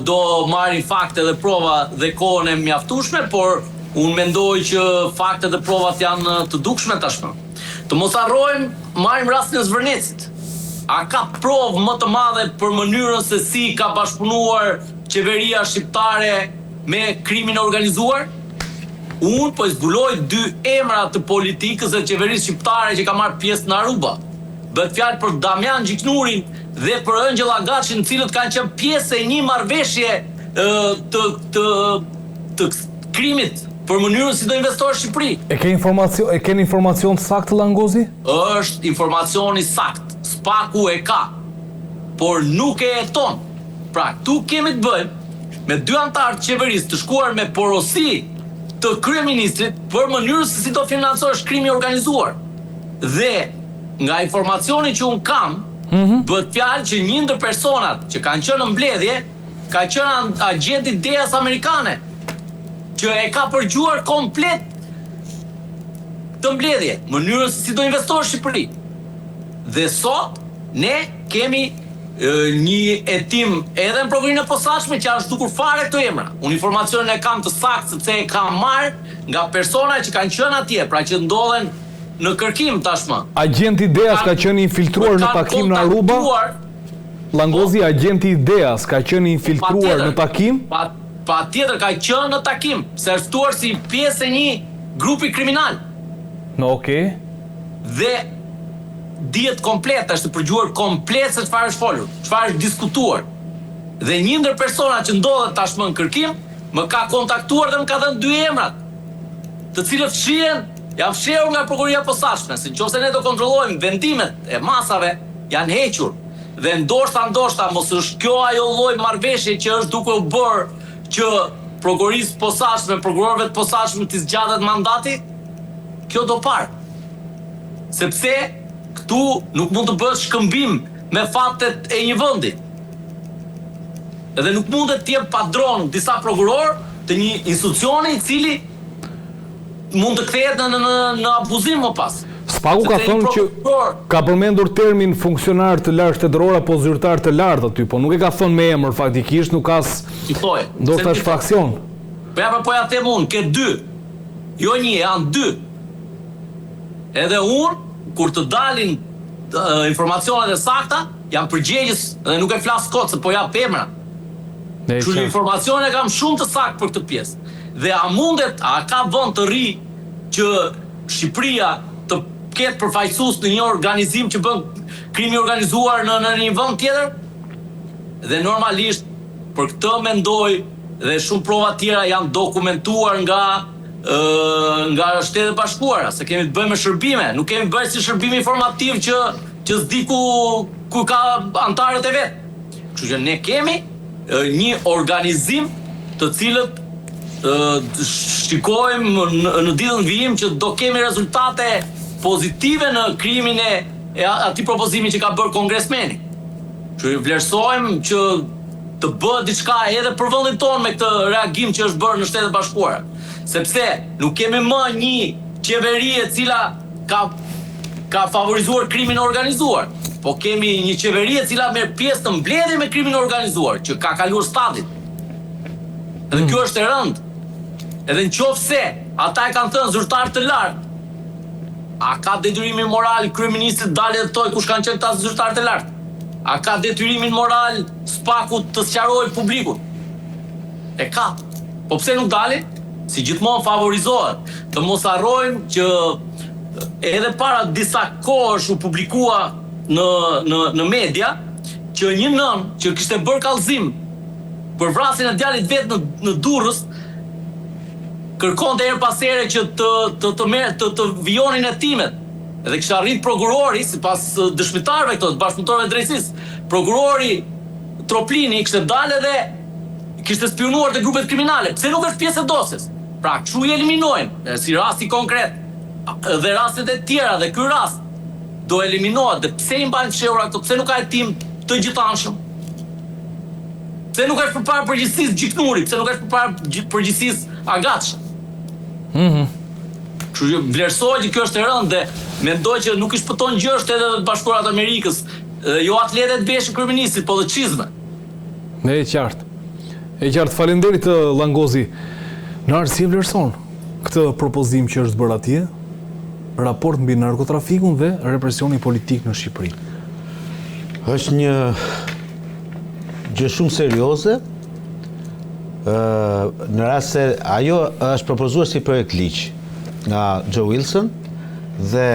do marrin fakte dhe prova dhe kohën e mjaftueshme, por unë mendoj që faktet dhe provat janë të dukshme tashmë. Të mos harrojmë, marrim rastin e Zvërnecit. A ka provë më të madhe për mënyrën se si ka bashkëpunuar qeveria shqiptare me krimin e organizuar? Unë po zbuloj 2 emra të politikës dhe qeverisë shqiptare që ka marrë pjesë në Aruba. Bëhet fjalë për Damian Gjiknurin dhe për Ëngjëll Agaçin, të cilët kanë qenë pjesë e një marrëveshje të krimit për mënyrën si do investohet Shqipëri. E keni informacion saktë, Langozi? Është informacioni sakt. Spaku e ka, por nuk e jeton. Pra, tu kemi të bëjmë me 2 antarë të qeverisë të shkuar me porosi të kryeministrit për mënyrën se si do financohesh krimi organizuar. Dhe nga informacioni që unë kam, bëhet fjalë që një ndër personat që kanë qenë në mbledhje ka qenë agenti DEA-s amerikane, që e ka përgjuar komplet të mbledhje, mënyrën se si do investohet Shqipëri. Dhe sot ne kemi një hetim edhe në proverinë e posaçme që është dukur fare këto emra. Unë informacionin e kam të saktë sepse e kam marrë nga persona që kanë qenë atje, pra që ndodhen në kërkim tashmë. Agenti DEA-s ka qenë infiltruar në takim në Aruba? Langozi, agenti DEA-s ka qenë infiltruar në takim? Pa tjetër ka qenë në takim, se është ftuar si pjesë e një grupi kriminal. Okej. Dhe dihet komplet, është përgjuar komplet se çfarë është folur, çfarë është diskutuar. Dhe një ndër personat që ndodhet tashmë në kërkim, më ka kontaktuar dhe më ka dhënë 2 emrat, të cilët janë fshehur nga prokuroria e posaçme, se nëse ne do kontrollojmë vendimet e masave, janë hequr. Dhe ndoshta mos është kjo ajo lloj marrëveshje që është duke u bërë që prokurorisë posaçme, prokurorëve të posaçëm të zgjatet mandati, kjo do parë. Sepse këtu nuk mund të bëhet shkëmbim me faktet e një vendi. Edhe nuk mundet të jetë padron disa prokurorë të një institucioni i cili mund të kthehet në abuzim më pas. Spaku ka thënë që ka përmendur termin funksionar të lartë shtetëror apo zyrtar të lartë aty, po nuk e ka thënë me emër faktikisht, nuk ka ndoshta është faksion. Po ja them unë, ke 2. Jo një, janë 2. Edhe unë, kur të dalin informacionet e sakta, jam përgjegjës dhe nuk e flas kot se po ja emra. Kështu informacione kam shumë të saktë për këtë pjesë. Dhe a ka vend të ri që Shqipëria të ketë përfaqësues në një organizim që bën krimi organizuar në një vend tjetër? Dhe normalisht për këtë mendoj dhe shumë prova tjera janë dokumentuar nga Shtetet e Bashkuara, se kemi të bëjmë me shërbime, nuk kemi bërë si shërbim informativ që s'di ku ka antarët e vet. Kështu që ne kemi një organizim të cilët shikojmë në ditën vijim që do kemi rezultate pozitive në krimin e atij propozimi që ka bërë kongresmeni. Që vlerësojmë që të bëhet diçka edhe për vendin tonë me këtë reagim që është bërë në Shtetet e Bashkuara. Sepse nuk kemi më një qeveri e cila ka favorizuar krimin organizuar, po kemi një qeveri e cila merr pjesë në mbledhje me krimin organizuar, që ka kaluar statin. Edhe kjo është e rëndë. Edhe nëse ata e kanë thënë zyrtar të lartë, a ka detyrimin moral kryeministit dalë dhe thojë kush kanë qenë këta zyrtar të lartë? A ka detyrimin moral Spaku të sqarojë publikut? E ka. Po pse nuk dali? Si gjithmonë favorizohet. Të mos harrojmë që edhe para disa kohësh u publikua në media që një nën që kishte bërë kallëzim për vrasjen e djalit vet në Durrës kërkonte her pas here që të vijonin hetimet. Edhe kishte arrit prokurori, sipas dëshmitarëve këto, të bashkëpunëtorëve të drejtësisë, prokurori Troplini kishte dalë dhe kishte spionuar te grupet kriminale. Pse nuk është pjesë e dosjes? Pra, kështu i eliminojnë, si rasti konkret. Dhe rastet e tjera dhe ky rast do eliminohet. Dhe pse i mbajnë fshehura këto? Pse nuk ka hetim të gjithanshëm? Pse nuk është përpara përgjegjësisë Gjiknuri? Pse nuk është përpara përgjegjësisë Agatshë? Kështu që vlerësohet që kjo është e rëndë dhe mendoj që nuk i shpëton gjë Shtetet e Bashkuara të Amerikës, jo atletet beshë kryeministit, po dhe çizme. E qartë. E qartë, faleminderit Langozi. Në arsye vlerëson këtë propozim që është bërë atje, raport mbi narkotrafikun dhe represioni politik në Shqipëri. Është një gjë shumë serioze, në rast se ajo është propozuar si projekt ligj nga Joe Wilson dhe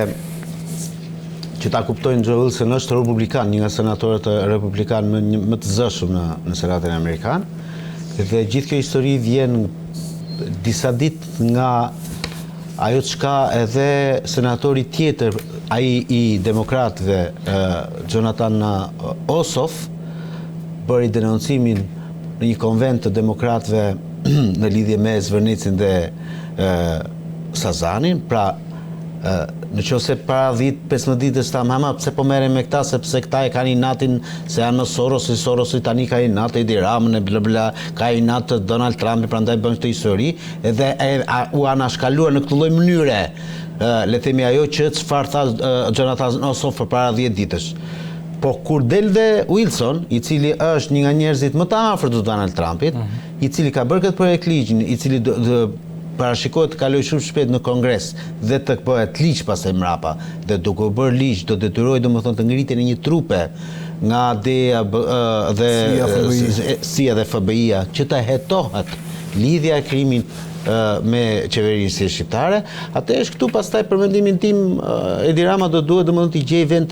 që ta kuptojnë Joe Wilson është republikan, një nga senatorët republikan më të zëshëm në Senatin Amerikan, dhe gjithë kjo histori vjen disa ditë nga ajo çka edhe senatori tjetër, ai i demokratëve, Jonathan Ossoff, bëri denoncimin në një konvent të demokratëve në lidhje me Zvërnicin dhe Sazanin, pra në qoftë para 10-15 ditës ta mama pse po merrem me këta sepse këta e kanë inatin se janë më Sorosi tani ka inat Edi Ramën e bla bla, ka inat të Donald Trumpi, prandaj bën këtë histori edhe u anashkaluar në këtë lloj mënyre. Le themi ajo që çfarë tha Jonathan Ossoff përpara 10 ditësh. Po kur del dhe Wilson, i cili është një nga njerëzit më të afërt të Donald Trumpit, i cili ka bërë këtë projekt ligjin, i cili parashikohet të kalojë shumë shpejt në Kongres dhe të bëhet ligj pastaj mrapa, dhe duke u bërë ligj do detyrojë domethënë të ngritjen e një trupe nga DEA dhe CIA dhe FBI-a që të hetohet lidhja e krimit me qeverinë shqiptare. Atëherë këtu pastaj për mendimin tim Edi Rama do duhet domethënë të gjejë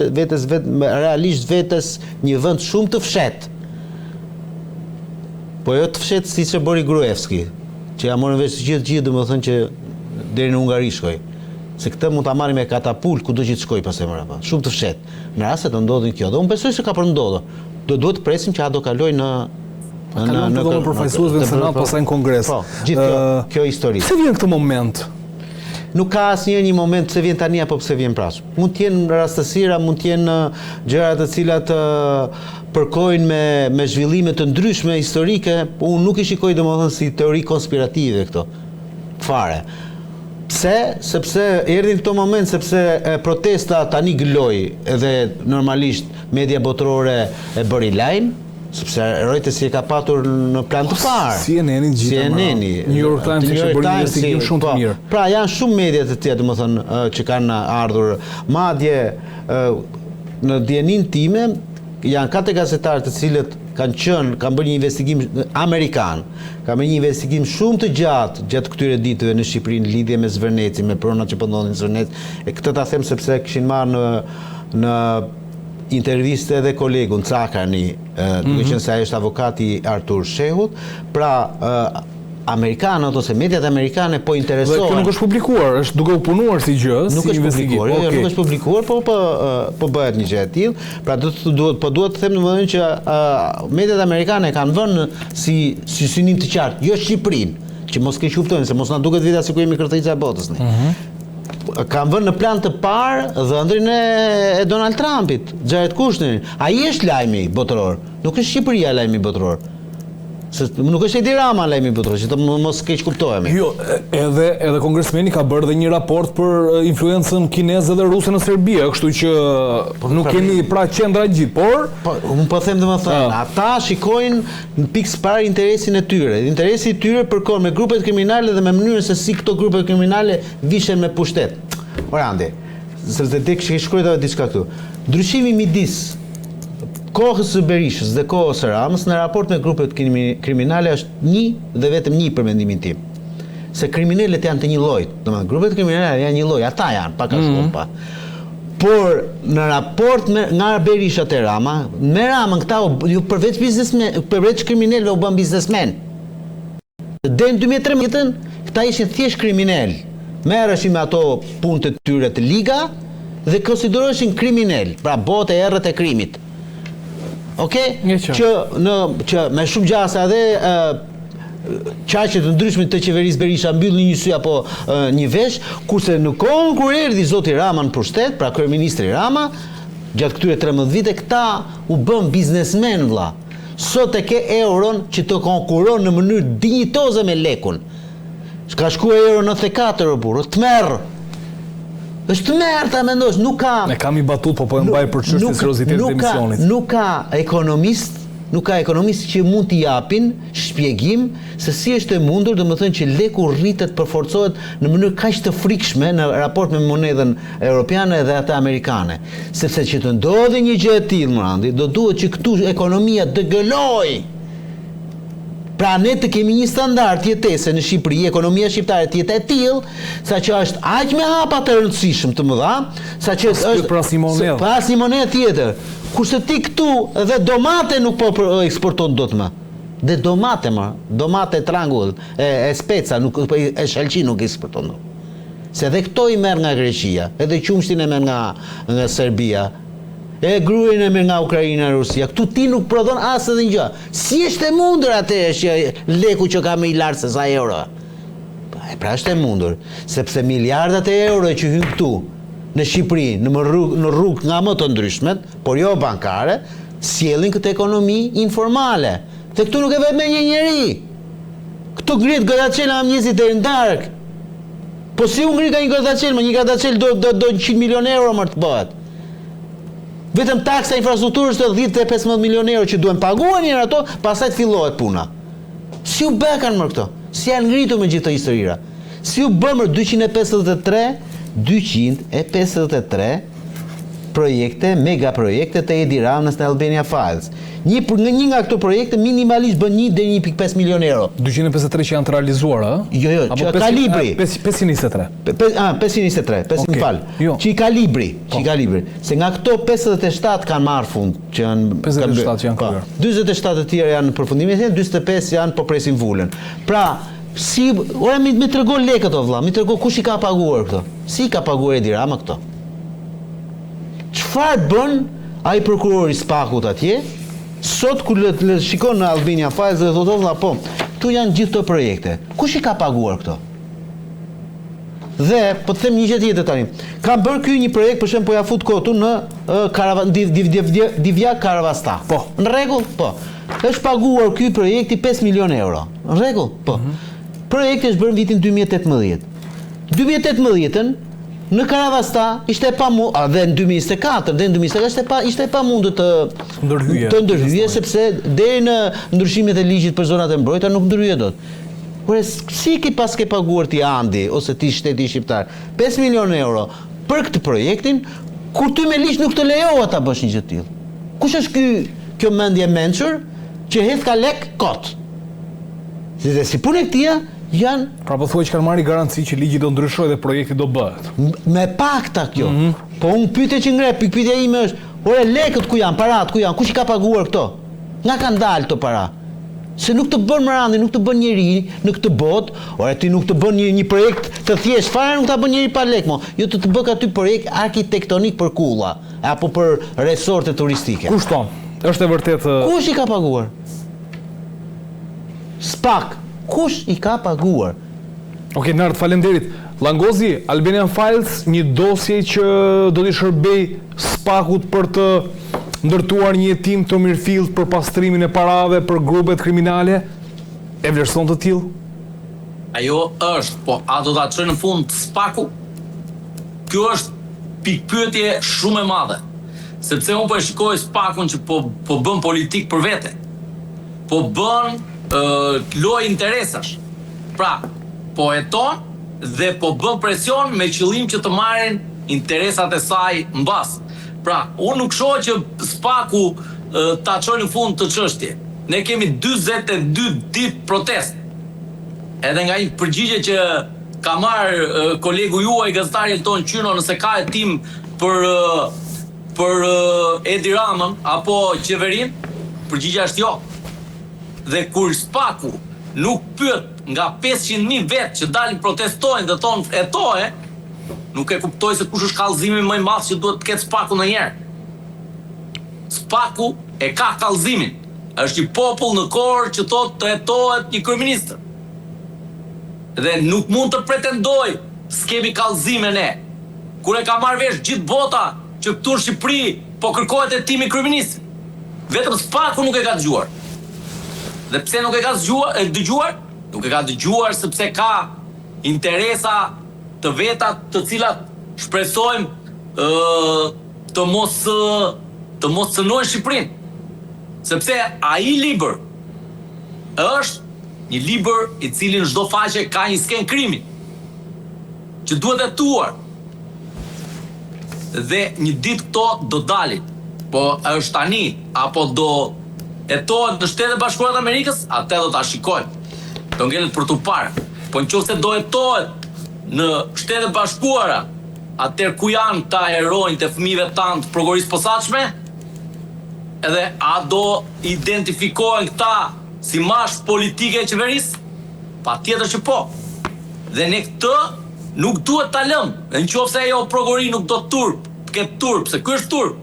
realisht vetes një vend shumë të fshehtë. Po jo të fshehtë siç e bëri Gruevski, që ja morën vesh gjithë domethënë që deri në Ungari shkoi. Se këtë mund ta marrim me katapult kudo që të shkoj pastaj mbrapa. Shumë të fshehtë. Në rast se të ndodhin kjo, dhe unë besoj se ka për ndodhur. Duhet të presim që ato kaloj në përfaqësuesve në Senat pastaj në Kongres. Po, gjithë kjo histori. Pse vjen këtë moment? Nuk ka asnjë një moment pse vjen tani apo pse vjen prash. Mund të jenë rastësira, mund të jenë gjëra të cilat përkojnë me zhvillime të ndryshme historike, unë nuk i shikoj domethënë si teori konspirative këto. Fare. Pse? Sepse erdhin këto moment sepse protesta tani gëloi edhe normalisht media botërore e bëri lajm, sepse Reuters si e ka patur në plan të parë. CNN-i gjithë. New York Times ishte bërë një investigim shumë të mirë. Pra janë shumë media të tjera domethënë që kanë ardhur, madje në dijenin time janë 4 gazetarë të cilët kanë bërë një investigim amerikan, kanë bërë një investigim shumë të gjatë këtyre ditëve në Shqipëri në lidhje me Zvërnecin, me pronat që po ndodhin në Zvërnec. E këtë ta them sepse kishin marrë në interviste edhe kolegun Cakarni, duke qenë se ai është avokati Artur Shehut, pra amerikanët ose mediat amerikane po interesohen. Kjo nuk është publikuar, është duke u punuar si gjë, nuk si është investigim. Publikuar, nuk është publikuar, po bëhet një gjë e tillë. Pra duhet të them domethënë që mediat amerikane kanë vënë si synim të qartë, jo Shqipërinë, që mos keq kuptojnë se mos na duket vita sikur jemi kërthejca e botës ne. Kanë vënë në plan të parë dhëndrin e Donald Trumpit, Jared Kushnerin. Ai është lajmi botëror, nuk është Shqipëria lajmi botëror. Se nuk është Edi Rama lajmi botëror, që të mos keq kuptohemi. Jo, edhe kongresmeni ka bërë dhe një raport për influencën kineze dhe ruse në Serbi, kështu që nuk kemi pra qendra gjithë, por unë po them domethënë, ata shikojnë në pikë parë interesin e tyre. Interesi i tyre përkon me grupet kriminale dhe me mënyrën se si këto grupe kriminale vishen me pushtet. Orandi, sepse tek shkruajta diçka këtu. Ndryshimi midis kohës së Berishës dhe kohës së Ramës në raport me grupet kriminale është një dhe vetëm një për mendimin tim. Se kriminalet janë të një lloji, domethënë grupet kriminale janë një lloj, ata janë pak a shumë pa. Por në raport nga Berisha te Rama, me Ramën këta përveç biznesmen, përveç kriminalëve u bën biznesmen. Deri në 2013 këta ishin thjesht kriminal. Merreshin me ato punët e tyre të liga dhe konsideroheshin kriminal, pra botë e errët e krimit. Okej? Që me shumë gjasa dhe qaqet të ndryshme të qeverisë Berisha mbyllin një sy apo një vesh, kurse në kohën kur erdhi zoti Rama në pushtet, pra kryeministri Rama, gjatë këtyre 13 vite këta u bën biznesmen vlla. Sot e ke euron që të konkuron në mënyrë dinjitoze me lekun. Ka shkuar euro 94 burr, të merr. Është të merr ta mendosh, nuk ka. Ne kam i batut po e mbaj për çështjen e seriozitetit të emisionit. Nuk ka ekonomist që mund t'i japin shpjegim se si është e mundur, domethënë që leku rritet, përforcohet në mënyrë kaq të frikshme në raport me monedhën europiane dhe atë amerikane. Sepse që të ndodhi një gjë e tillë, Murandi, do duhet që këtu ekonomia të gëlojë. Pra ne të kemi një standard jetese në Shqipëri, ekonomia shqiptare të jetë e tillë, saqë është aq me hapa të rëndësishëm të mëdha, saqë është pas një monedhë tjetër. Kurse ti këtu edhe domate nuk po eksporton dot më. Dhe domate trangull, e speca, e shalqi nuk eksporton dot. Se edhe këto i merr nga Greqia, edhe qumshtin e merr nga Serbia. e gruajnë e merr nga Ukraina e Rusia. Këtu ti nuk prodhon as edhe një gjë. Si është e mundur atëherë që leku që ka më i lartë se sa euro? Pra është e mundur, sepse miliardat e euro që hyn këtu në Shqipëri, në rrugë nga më të ndryshmet, por jo bankare, sjellin këtë ekonomi informale. Dhe këtu nuk e vë me një njeri. Këtu ngrit Godacela amnjesi deri në darkë. Po si u ngrit ka një Godacel, një Godacel do 100 milion euro më të bëhet. Vetëm taksa infrastrukturës të 10-15 milion euro që duhen paguar mirë ato, pastaj fillohet puna. Si u bekan më këto? Si janë ngritur me gjithë të historira? Si u bëmër 253 projekte, mega projekte të Edi Ramës në Albania Files. Një nga këto projekte minimalisht bën 1 deri 1.5 milion euro. 253 që janë të realizuar, ë? Jo, që ka libri. 523. 523, më fal. Që i ka libri, Se nga këto 57 kanë marrë fund, që janë 57 janë kryer. 47 të tjerë janë në përfundim, 45 janë po presin vulën. Pra, ora mi tregon lekët o vlla, mi tregon kush i ka paguar këto. Si i ka paguar Edi Rama këto? Çfarë bën ai prokurori Spakut atje? Sot kur shikon në Albania Files dhe thotë valla, po, këtu janë gjithë këto projekte. Kush i ka paguar këto? Dhe po të them një gjë tjetër tani. Ka bërë ky një projekt, për shembull, po ja fut kotu në Divjak Karavasta. Po, në rregull? Po. Është paguar ky projekti 5 milion euro. Në rregull? Po. Projekti është bërë në vitin 2018. 2018-ën në Karavasta ishte pa mundur, dhe në 2024, dhe në 2024 ishte pa mundur të ndërhyje, sepse deri në ndryshimet e ligjit për zonat e mbrojtura nuk ndërhyje dot. Por si pas ke paguar ti Andi ose ti shteti shqiptar 5 milion euro për këtë projektin, kur ty me ligj nuk të lejohet ta bësh një gjë të tillë? Kush është kjo mendje mençur që hedh ka lek kot? Si punë këtia janë... Pra po thuaj që kanë marrë garanci që ligji do ndryshojë dhe projekti do bëhet. Me pakta kjo. Po unë pyetje që ngre, pyetja ime është, ore lekët ku janë, parat ku janë, kush i ka paguar këto? Nga kanë dalë këto para? Se nuk të bën Randi, nuk të bën njeri në këtë botë, ore ti nuk të bën një projekt të thjesht, fare nuk ta bën njeri pa lek, jo të bëk aty projekt arkitektonik për kulla, apo për resorte turistike. Kushton? Është e vërtet... Kush i ka paguar? Spak. Kush i ka paguar? Okej, Nart, faleminderit. Langozi, Albanian Files, një dosje që do t'i shërbej Spakut për të ndërtuar një hetim të mirëfillt për pastrimin e parave për grupet kriminale, e vlerëson të tillë? Ajo është, po a do ta çojë në fund Spaku? Kjo është pikpyetje shumë e madhe. Sepse unë po e shikoj Spakun që po bën politik për vete. Po bën loj interesash. Pra, po heton dhe po bën presion me qëllim që të marrin interesat e saj mbas. Pra, unë nuk shoh që Spaku ta çojë në fund të çështje. Ne kemi 42 ditë protest. Edhe nga një përgjigje që ka marrë kolegu juaj gazetari Elton Qyno nëse ka hetim për Edi Ramën apo qeverin, përgjigja është jo. Dhe kur Spaku nuk pyet nga 500.000 vetë që dalin protestojnë dhe thonë etoje, nuk e kuptoj se kush është kallëzimi më i madh që duhet të ketë Spaku ndonjëherë. Spaku e ka kallëzimin. Është një popull në korë që thotë të hetohet një kryeminist. Dhe nuk mund të pretendoj s'kemi kallëzime ne. Kur e ka marrë vesh gjithë bota që këtu në Shqipëri po kërkohet hetimi i kryeministit. Vetëm Spaku nuk e ka dëgjuar. Dhe pse nuk e ka dëgjuar? Nuk e ka dëgjuar sepse ka interesa të veta të cilat shpresojmë të mos cënojnë Shqipërinë. Sepse ai libër është një libër i cili në çdo faqe ka një skenë krimi që duhet hetuar. Dhe një ditë këto do dalin. Po është tani apo do hetohet në Shtetet Bashkuara të Amerikës, atë do ta shikojmë. Do ngelet për tu parë. Po nëse do hetohet në Shtetet Bashkuara, atëherë ku janë ta heronjtë e fëmijëve tanë të prokurorisë posaçme? Edhe a do identifikohen këta si mashtë politike e qeverisë? Patjetër që po. Dhe ne këtë nuk duhet ta lëmë. Nëse ajo prokurori nuk do turp, të ketë turp, se ky është turp.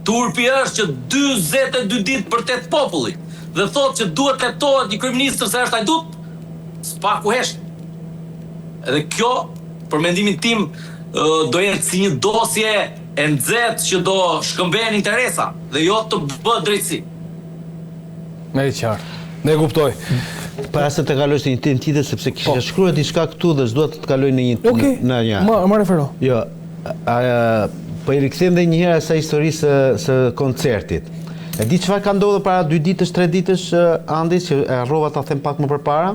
Turpi është që 42 ditë për 8 populli dhe thotë që duhet letohet një kryeministër se është hajdut, s'pa ku hesht. Edhe kjo, për mendimin tim, do jetë si një dosje e nxehtë që do shkëmbejnë interesa dhe jo të bëhet drejtësi. Me qartë. Ne kuptoj. Para se të kaloj në një tim tjetër, sepse kisha shkruar diçka këtu dhe s'dua të të kaloj në një. Ma refero. Jo, po i rikthem dhe një herë asaj historisë së koncertit. E di çfarë ka ndodhur para 2 ditësh, 3 ditësh, Andi, që e harrova ta them pak më përpara.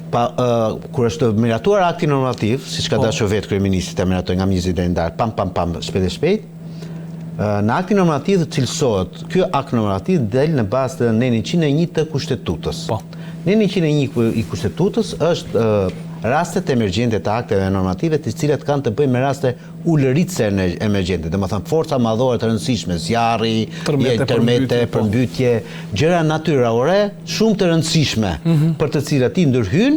Kur është miratuar akti normativ, siç ka dashur vetë kryeministri ta miratoj nga mjesi deri ndar, pam, shpejt. Në aktin normativ cilësohet, ky akt normativ del në bazë të neni 101 të Kushtetutës. Neni 101 i Kushtetutës është rastet emergjente të akteve normative të cilat kanë të bëjnë me raste ulëritse emergjente, domethënë forca madhore të rëndësishme, zjarri, tërmete, përmbytje, gjëra natyrore shumë të rëndësishme për të cilat ti ndërhyn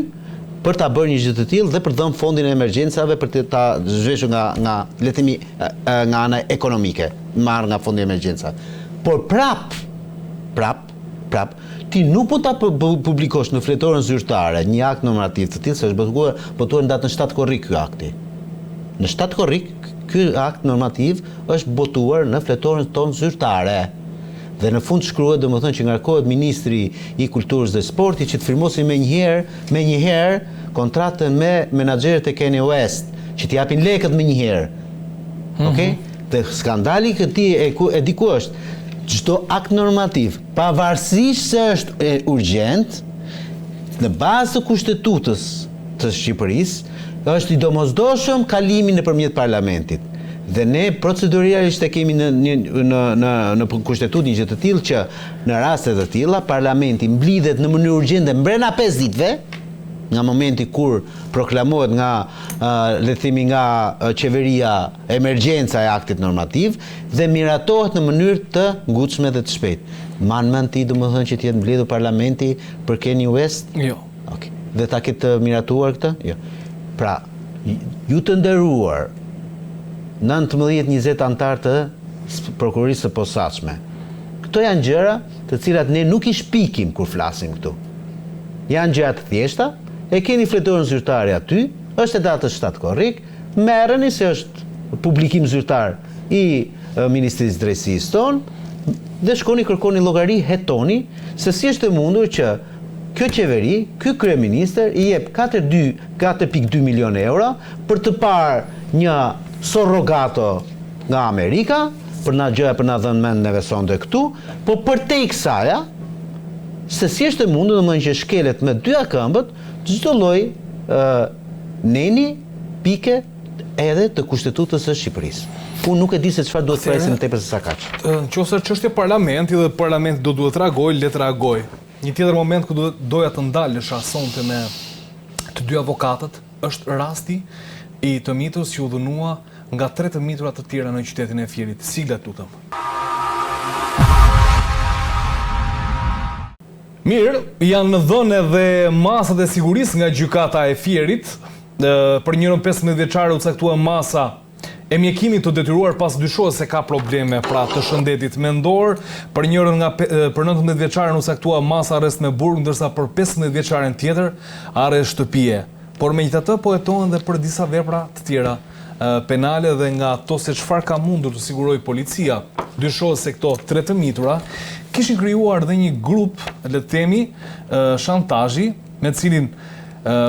për ta bërë një gjë të tillë dhe për dhënë fondin e emergjencave për të ta zhveshur nga le të themi nga ana ekonomike, marrë nga fondi emergjenca. Por prap ti nuk po ta publikosh në fletorën zyrtare një akt normativ të tillë se është botuar në datën 7 korrik ky akti. Në 7 korrik ky akt normativ është botuar në fletorën tonë zyrtare. Dhe në fund shkruhet domethënë që ngarkohet ministri i kulturës dhe sportit që të firmosin me njëherë kontratën me menaxherët e Kanye West, që t'i japin lekët me njëherë. Okej? Dhe skandali këtij e di ku është. Çdo akt normativ, pavarësisht se është urgjent, në bazë të Kushtetutës të Shqipërisë, është i domosdoshëm kalimi nëpërmjet parlamentit. Dhe ne proceduralisht e kemi në Kushtetutë një gjë të tillë që në raste të tilla parlamenti mblidhet në mënyrë urgjente mbrenda 5 ditëve, nga momenti kur proklamohet le të themi nga qeveria emergjenca e aktit normativ dhe miratohet në mënyrë të ngutshme dhe të shpejtë. Mend ti domethënë që të jetë mbledhur parlamenti për Kanye West? Jo. Okej. Dhe ta ketë miratuar këtë? Jo. Pra, ju të nderuar 19-20 antar të prokurorisë së posaçme. Këto janë gjëra të cilat ne nuk i shpikim kur flasim këtu. Janë gjëra të thjeshta, e keni fletorën zyrtare aty, është e datës 7 korrik, merreni se është publikim zyrtar i Ministrisë së Drejtësisë tonë dhe shkoni kërkoni llogari, hetoni se si është e mundur që kjo qeveri, ky kryeministër i jep 4.2 milionë euro për të parë një surrogato nga Amerika, për na dhënë mend neve sonde këtu, po përtej kësaj, se si është e mundur domethënë që shkelet me 2 këmbët çdo lloj neni pike edhe të Kushtetutës së Shqipërisë. Unë nuk e di se çfarë duhet presim tepër se sa kaq. Nëse çështje parlamenti dhe parlamenti do duhet reagojë, le të reagojë. Një tjetër moment ku doja të ndalesha sonte me të 2 avokatët është rasti i të mitur që u dhunua nga 3 të mitura të tjera në qytetin e Fierit. Siglat lutëm. Mirë, janë dhënë edhe masat e sigurisë nga gjykata e Fierit. Për njërën 15 vjeçare u caktua masa e mjekimit të detyruar pas dyshohet se ka probleme pra të shëndetit mendor. Për njërën për 19 vjeçaren u caktua masa arrest me burg, ndërsa për 15 vjeçaren tjetër arrest shtëpie. Por megjithatë po hetohen dhe për disa vepra të tjera penale dhe nga ato se çfarë ka mundur të siguroj policia. Dyshohet se këto 3 të mitura kishin krijuar dhe një grup, le të themi, shantazhi, me cilin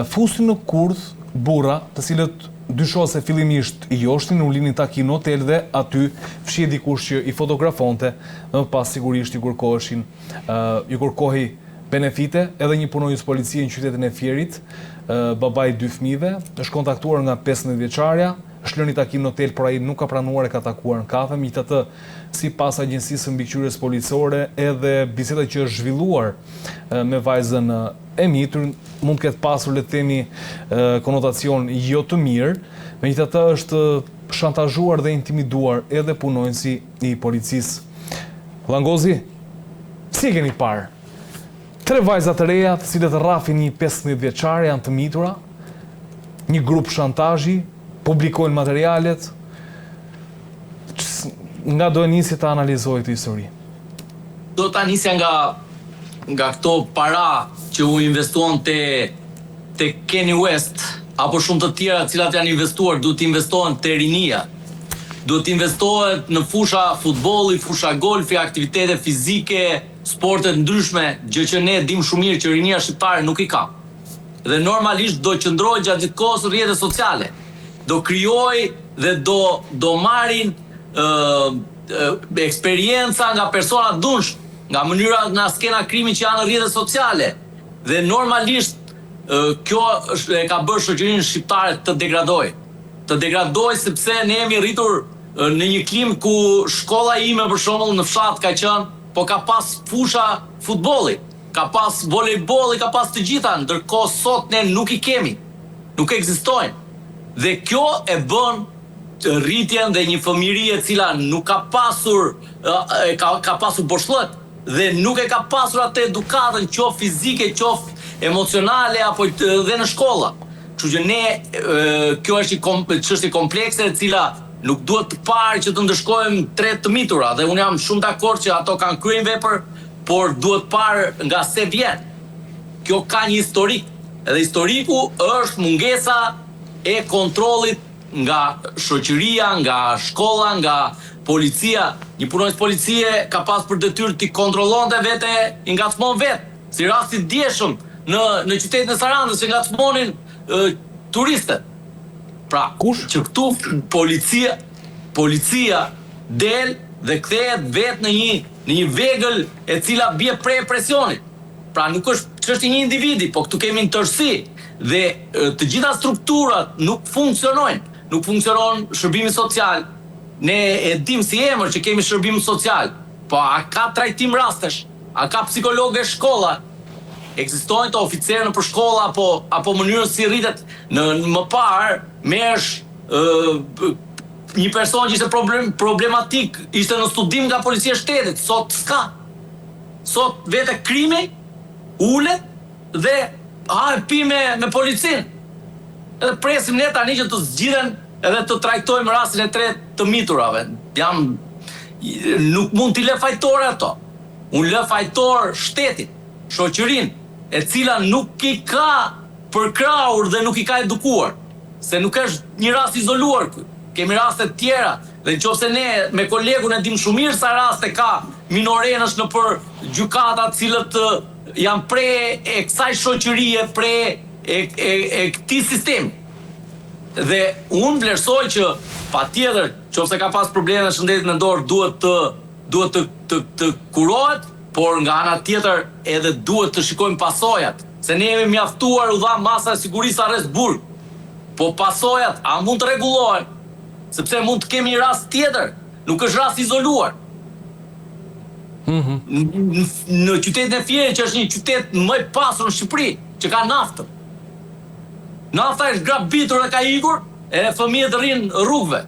fusin në kurth burra, të cilët dyshohet se fillimisht i joshtin, u linin takim në hotel dhe aty fshihej dikush që i fotografonte, më pas sigurisht ju kërkohej benefite, edhe një punonjës policie në qytetin e Fierit, babai 2 fëmijëve, është kontaktuar nga 15 vjeçarja, është lënë takim në hotel, por ai nuk ka pranuar, e ka takuar në kafe. Megjithatë, sipas agjencisë së mbikëqyrjes policore, edhe biseda që është zhvilluar me vajzën e mitur mund të ketë pasur, le të themi, konotacion jo të mirë. Megjithatë, është shantazhuar dhe intimiduar edhe punonjësi i policisë. Llangozi, si e keni parë? 3 vajza të reja, të cilët rrafin një 15 vjeçare, janë të mitura, një grup shantazhi, publikojnë materialet. nga do nisi të analizoj këtë histori? Do ta nisja nga këto para që u investuan te Kanye West apo shumë të tjera të cilat janë investuar, duhet të investohen te rinia. Duhet të investohet në fusha futbolli, fusha golfi, aktivitete fizike, sportet ndryshme, gjë që ne dim shumë mirë që rinia shqiptare nuk i ka. Dhe normalisht do qëndroj gjatë gjithë kohës në rrjetet sociale. Do krijoj dhe do marrin eksperienca nga persona dunsh, nga mënyra nga skena krimi që janë në rrjetet sociale. Dhe normalisht kjo e ka bërë shoqërinë shqiptare të degradojë. Të degradojë sepse ne jemi rritur në një klim ku shkolla ime për shembull në fshat ka qenë, po ka pas fusha futbolli, ka pas volejbolli, ka pas të gjitha, ndërkohë sot ne nuk i kemi. Nuk ekzistojnë. Dhe kjo e bën rritjen dhe një fëmijëri e cila nuk ka pasur ka pasur boshllëk dhe nuk e ka pasur atë edukatën qoftë fizike, qoftë emocionale apo dhe në shkolla. Kështu që ne kjo është një çështje komplekse e cila nuk duhet të parë që të ndëshkojmë tre të mitura dhe unë jam shumë dakord që ato kanë kryer vepër, por duhet parë nga se vjen. Kjo ka një historik, edhe historiku është mungesa e kontrollit nga shoqëria, nga shkolla, nga policia. Një punonjës policie ka pas për detyrë të kontrollonte vete i ngacmon vetë, si rasti i djeshëm në qytetin e Sarandës që ngacmonin turistët. Pra, që këtu policia del dhe kthehet vetë në një vegël e cila bie prej presionit. Pra nuk është çështje një individi, po këtu kemi një tërësi dhe të gjitha strukturat nuk funksionojnë. Nuk funksionon shërbimi social. Ne e dim si emër që kemi shërbim social, po a ka trajtim rastesh? A ka psikologë shkolla? Ekzistojnë të oficerë në për shkolla apo mënyrën si rritet më parë mersh një person që ishte problematik, ishte në studim nga policia e shtetit, sot s'ka. Sot vete krimi ulet dhe pi me policin. Edhe presim ne tani që të zgjidhen edhe të trajtojmë rastin e tretë të miturave. Nuk mund t'i lë fajtore ato. Unë lë fajtor shtetin, shoqërinë, e cila nuk i ka përkrahur dhe nuk i ka edukuar. Se nuk është një rast izoluar. Kemi raste tjera. Dhe nëse ne me kolegun e dim shumë mirë sa raste ka minorenësh në për gjykata të cilët janë pre e kësaj shoqërie, pre e këtij sistemi. Dhe unë vlerësoj që patjetër, nëse ka pas probleme në shëndetin mendor, duhet të kurohet, por nga ana tjetër edhe duhet të shikojmë pasojat. Se ne jemi mjaftuar u dha masa e sigurisë arrest burg. Po pasojat a mund të rregullohen? Sepse mund të kemi një rast tjetër, nuk është rast izoluar. Në qytetin e Firenit, që është një qytet më i pasur në Shqipëri, që ka naftën. Nafta është grabitur dhe ka ikur, e fëmijët rrinë rrugëve.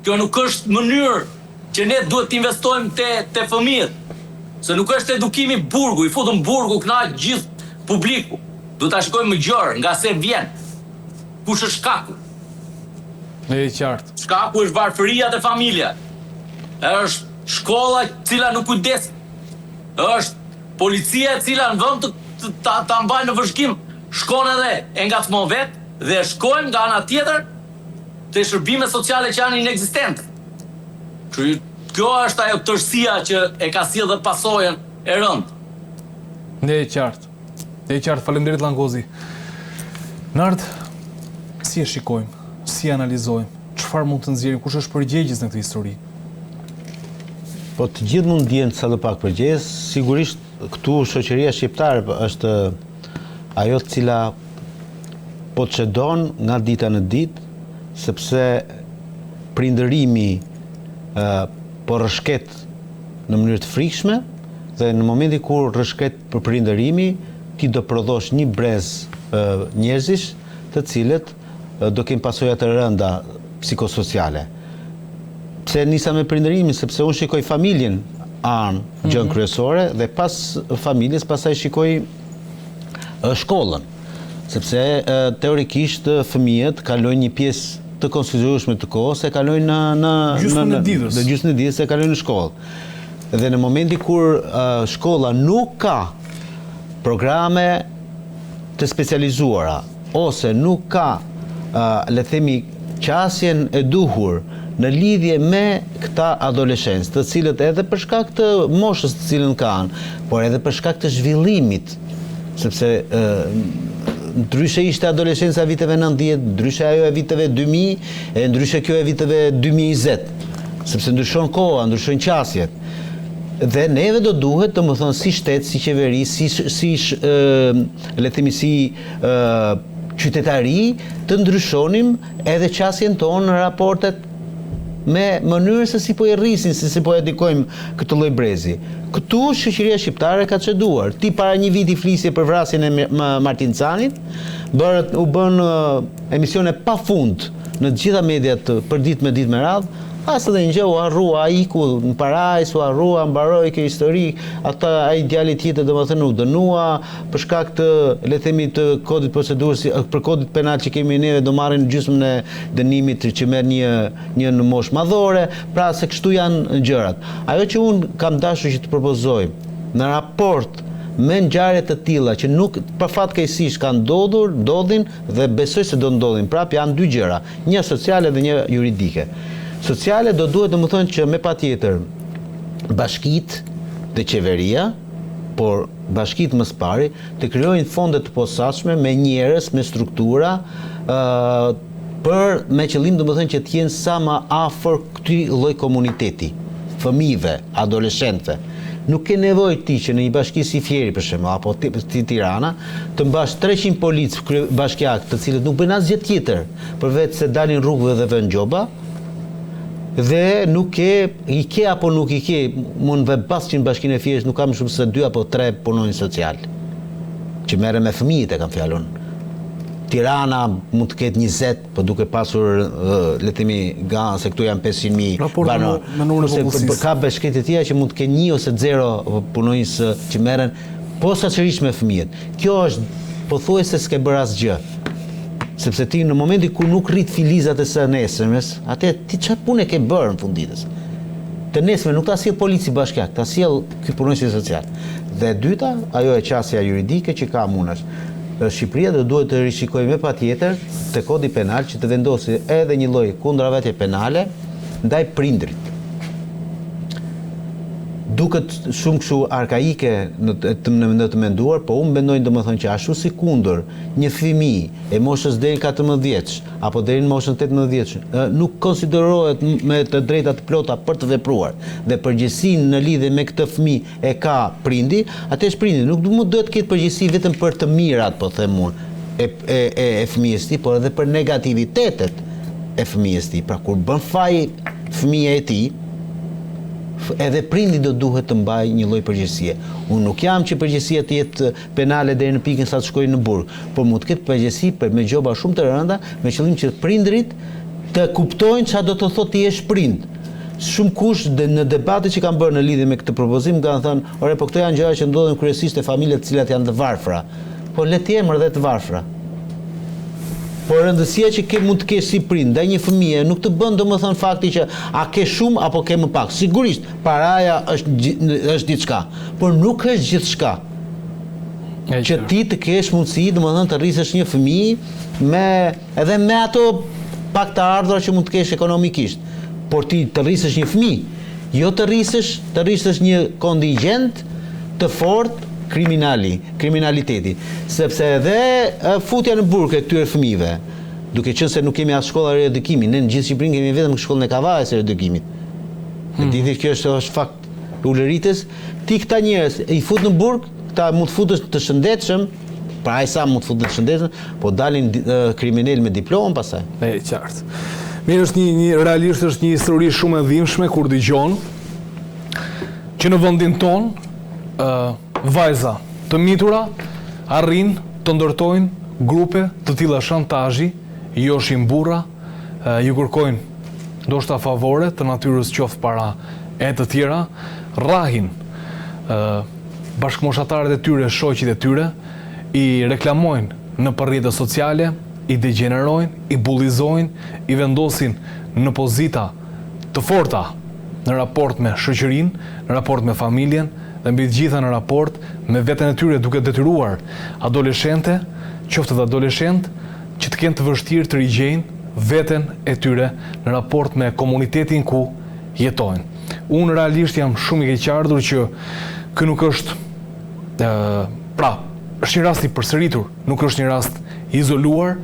Kjo nuk është mënyrë që ne duhet të investojmë te fëmijët. Se nuk është edukimi burgu, i futën burgu kënaq gjithë publiku. Duhet ta shikojmë më gjerë nga se vjen. Kush është shkaku? E qartë. Shkaku është varfëria te familja. Është shkolla e cila nuk kujdes. Është policia e cila në vend të ta mbajnë në vëzhgim, shkon edhe e ngacmon vetë dhe shkojnë nga ana tjetër te shërbimet sociale që janë inekzistente. Kjo është ajo tërësia që e ka sjellë dhe pasojën e rëndë. Ne e qartë. Faleminderit Langozi. Nard, si e shikojmë? Si e analizojmë? Çfarë mund të nxjerrim? Kush është përgjegjës në këtë histori? Po të gjithë mund ndjehen sa do pak përgjegjës. Sigurisht këtu shoqëria shqiptare është ajo të cila po çedon nga dita në ditë, sepse prindërimi po rrëshket në mënyrë të frikshme dhe në momentin kur rrëshket për prindërimi, ti do prodhosh një brez njerëzish të cilët do kenë pasoja të rënda psikosociale. Pse nisa me prindërimin? Sepse unë shikoj familjen gjën kryesore dhe pas familjes pastaj shikoj shkollën. Sepse teorikisht fëmijët kalojnë një pjesë të konsiderueshme të kohës e kalojnë në gjysmën e ditës. Në gjysmën e ditës e kalojnë në shkollë. Dhe në momenti kur shkolla nuk ka programe të specializuara ose nuk ka le themi qasjen e duhur në lidhje me këta adoleshencë, të cilët edhe për shkak të moshës të cilën kanë, por edhe për shkak të zhvillimit, sepse ndryshe ishte adoleshenca e viteve 90, ndryshe ajo e viteve 2000, e ndryshe kjo e viteve 2020, sepse ndryshon koha, ndryshon qasjet. Dhe neve do duhet, të më thonë, si shtet, si qeveri, le themi si qytetari, të ndryshonim edhe qasjen tonë në raportet me mënyrë se si po e rrisin, se si po e dikojmë këtë lloj brezi. Këtu shoqëria shqiptare ka çeduar. Ti para një viti flisje për vrasjen e Martin Canit, u bën emisione pafund në të gjitha mediat për ditë me radhë. As edhe një gjë u harrua, ai iku në parajs, u harrua, mbaroi kjo histori, ai djali tjetër domethënë nuk dënua për shkak të, le themi, të kodit procedurës, për kodit penal që kemi neve do marrin gjysmën e dënimit që merr një në moshë madhore, pra se kështu janë gjërat. Ajo që unë kam dashur që të propozoj në raport me ngjarje të tilla që nuk përfatkeqësisht kanë ndodhin dhe besoj se do ndodhin, prap janë dy gjëra, një sociale dhe një juridike. Sociale do duhet domethënë që me patjetër bashkitë dhe qeveria, por bashkitë më së pari të krijojnë fonde të posaçme me njerëz, me struktura me qëllim domethënë që të jenë sa më afër këtij lloj komuniteti, fëmijëve, adoleshentëve. Nuk ke nevojë ti që në një bashki si Fieri për shembull apo ti Tirana të mbash 300 policë bashkiak, të cilët nuk bëjnë asgjë tjetër përveç se dalin rrugëve dhe vënë gjoba. Dhe nuk i ke apo nuk i ke, mund ve basqin bashkinë e Fierit nuk kam shumë se 2 apo 3 punonjës social që merren me fëmijët, e kam fjalën. Tirana mund të ketë 20, po duke pasur le themi se këtu janë 500.000 banor. Ka bashkëte të tjera që mund të kenë 1 ose 0 punonjës që merren posaçërisht me fëmijët. Kjo është pothuajse s'ke bërë asgjë. Sepse ti në momenti ku nuk rrit filizat e së nesërmes, atë ti çfarë punë ke bërë në funditës? Të nesërme nuk ta sjell polici bashkiak, ta sjell ky punonjës social. Dhe dyta, ajo e qasja juridike që ka munësh. Shqipëria do duhet të rishikojë me patjetër te kodi penal që të vendosë edhe një lloj kundërvajtje penale ndaj prindrit. Duket shumë kështu arkaike në të menduar, po unë mendoj domethënë që ashtu si kundër një fëmijë e moshës deri në 14 vjeç apo deri në moshën 18 vjeç nuk konsiderohet me të drejta të plota për të vepruar dhe përgjegjësinë në lidhje me këtë fëmijë e ka prindi, atëherë prindi nuk duhet të ketë përgjegjësi vetëm për të mirat, po them unë, e fëmijës tij, por edhe për negativitetet e fëmijës tij. Pra kur bën faj fëmia e tij, edhe prindi do duhet të mbaj një lloj përgjegjësie. Unë nuk jam që përgjegjësia të jetë penale deri në pikën sa të shkojë në burg, por mund të ketë përgjegjësi me gjoba shumë të rënda, me qëllim që prindrit të kuptojnë çfarë do të thotë ti je prind. Shumë kush në debatet që kanë bërë në lidhje me këtë propozim kanë thënë, "Ore, po këto janë gjëra që ndodhen kryesisht te familjet të cilat janë të varfra." Po le të jemi edhe të varfra. Por rëndësia që mund të kesh si prind ndaj një fëmije nuk të bën domethënë fakti që a ke shumë apo ke më pak. Sigurisht, paraja është diçka, por nuk është gjithçka. Që ti të kesh mundësi domethënë të rrisësh një fëmijë edhe me ato pak të ardhura që mund të kesh ekonomikisht. Por ti të rrisësh një fëmijë, jo të rrisësh një kontingjent të fortë kriminaliteti, sepse edhe futja në burg e këtyre fëmijëve, duke qenë se nuk kemi as shkolla riedukimi, ne në gjithë Shqipërinë kemi vetëm shkollën e Kavajës së riedukimit. Ditë kjo është fakt ulëritës, ti këta njerëz i fut në burg, këta mund të futesh të shëndetshëm, pra ai sa mund të futet të shëndetshëm, po dalin kriminal me diplomë pastaj. E qartë. Mirë, realisht është një histori shumë e dhimbshme kur dëgjon që në vendin ton vajza të mitura arrin të ndërtojnë grupe të tilla shantazhi, joshin burra, ju kërkojnë ndoshta favore të natyrës qoftë para e të tjera, rrahin bashkëmoshatarët e tyre, shoqit e tyre, i reklamojnë në rrjetet sociale, i degenerojnë, i bullizojnë, i vendosin në pozita të forta në raport me shoqërinë, në raport me familjen dhe mbi të gjitha në raport me veten e tyre, duke detyruar adoleshente, qoftë dhe adoleshent, që të kenë të vështirë të rigjejnë veten e tyre në raport me komunitetin ku jetojnë. Unë realisht jam shumë i keqardhur që ky nuk është është një rast i përsëritur, nuk është një rast izoluar.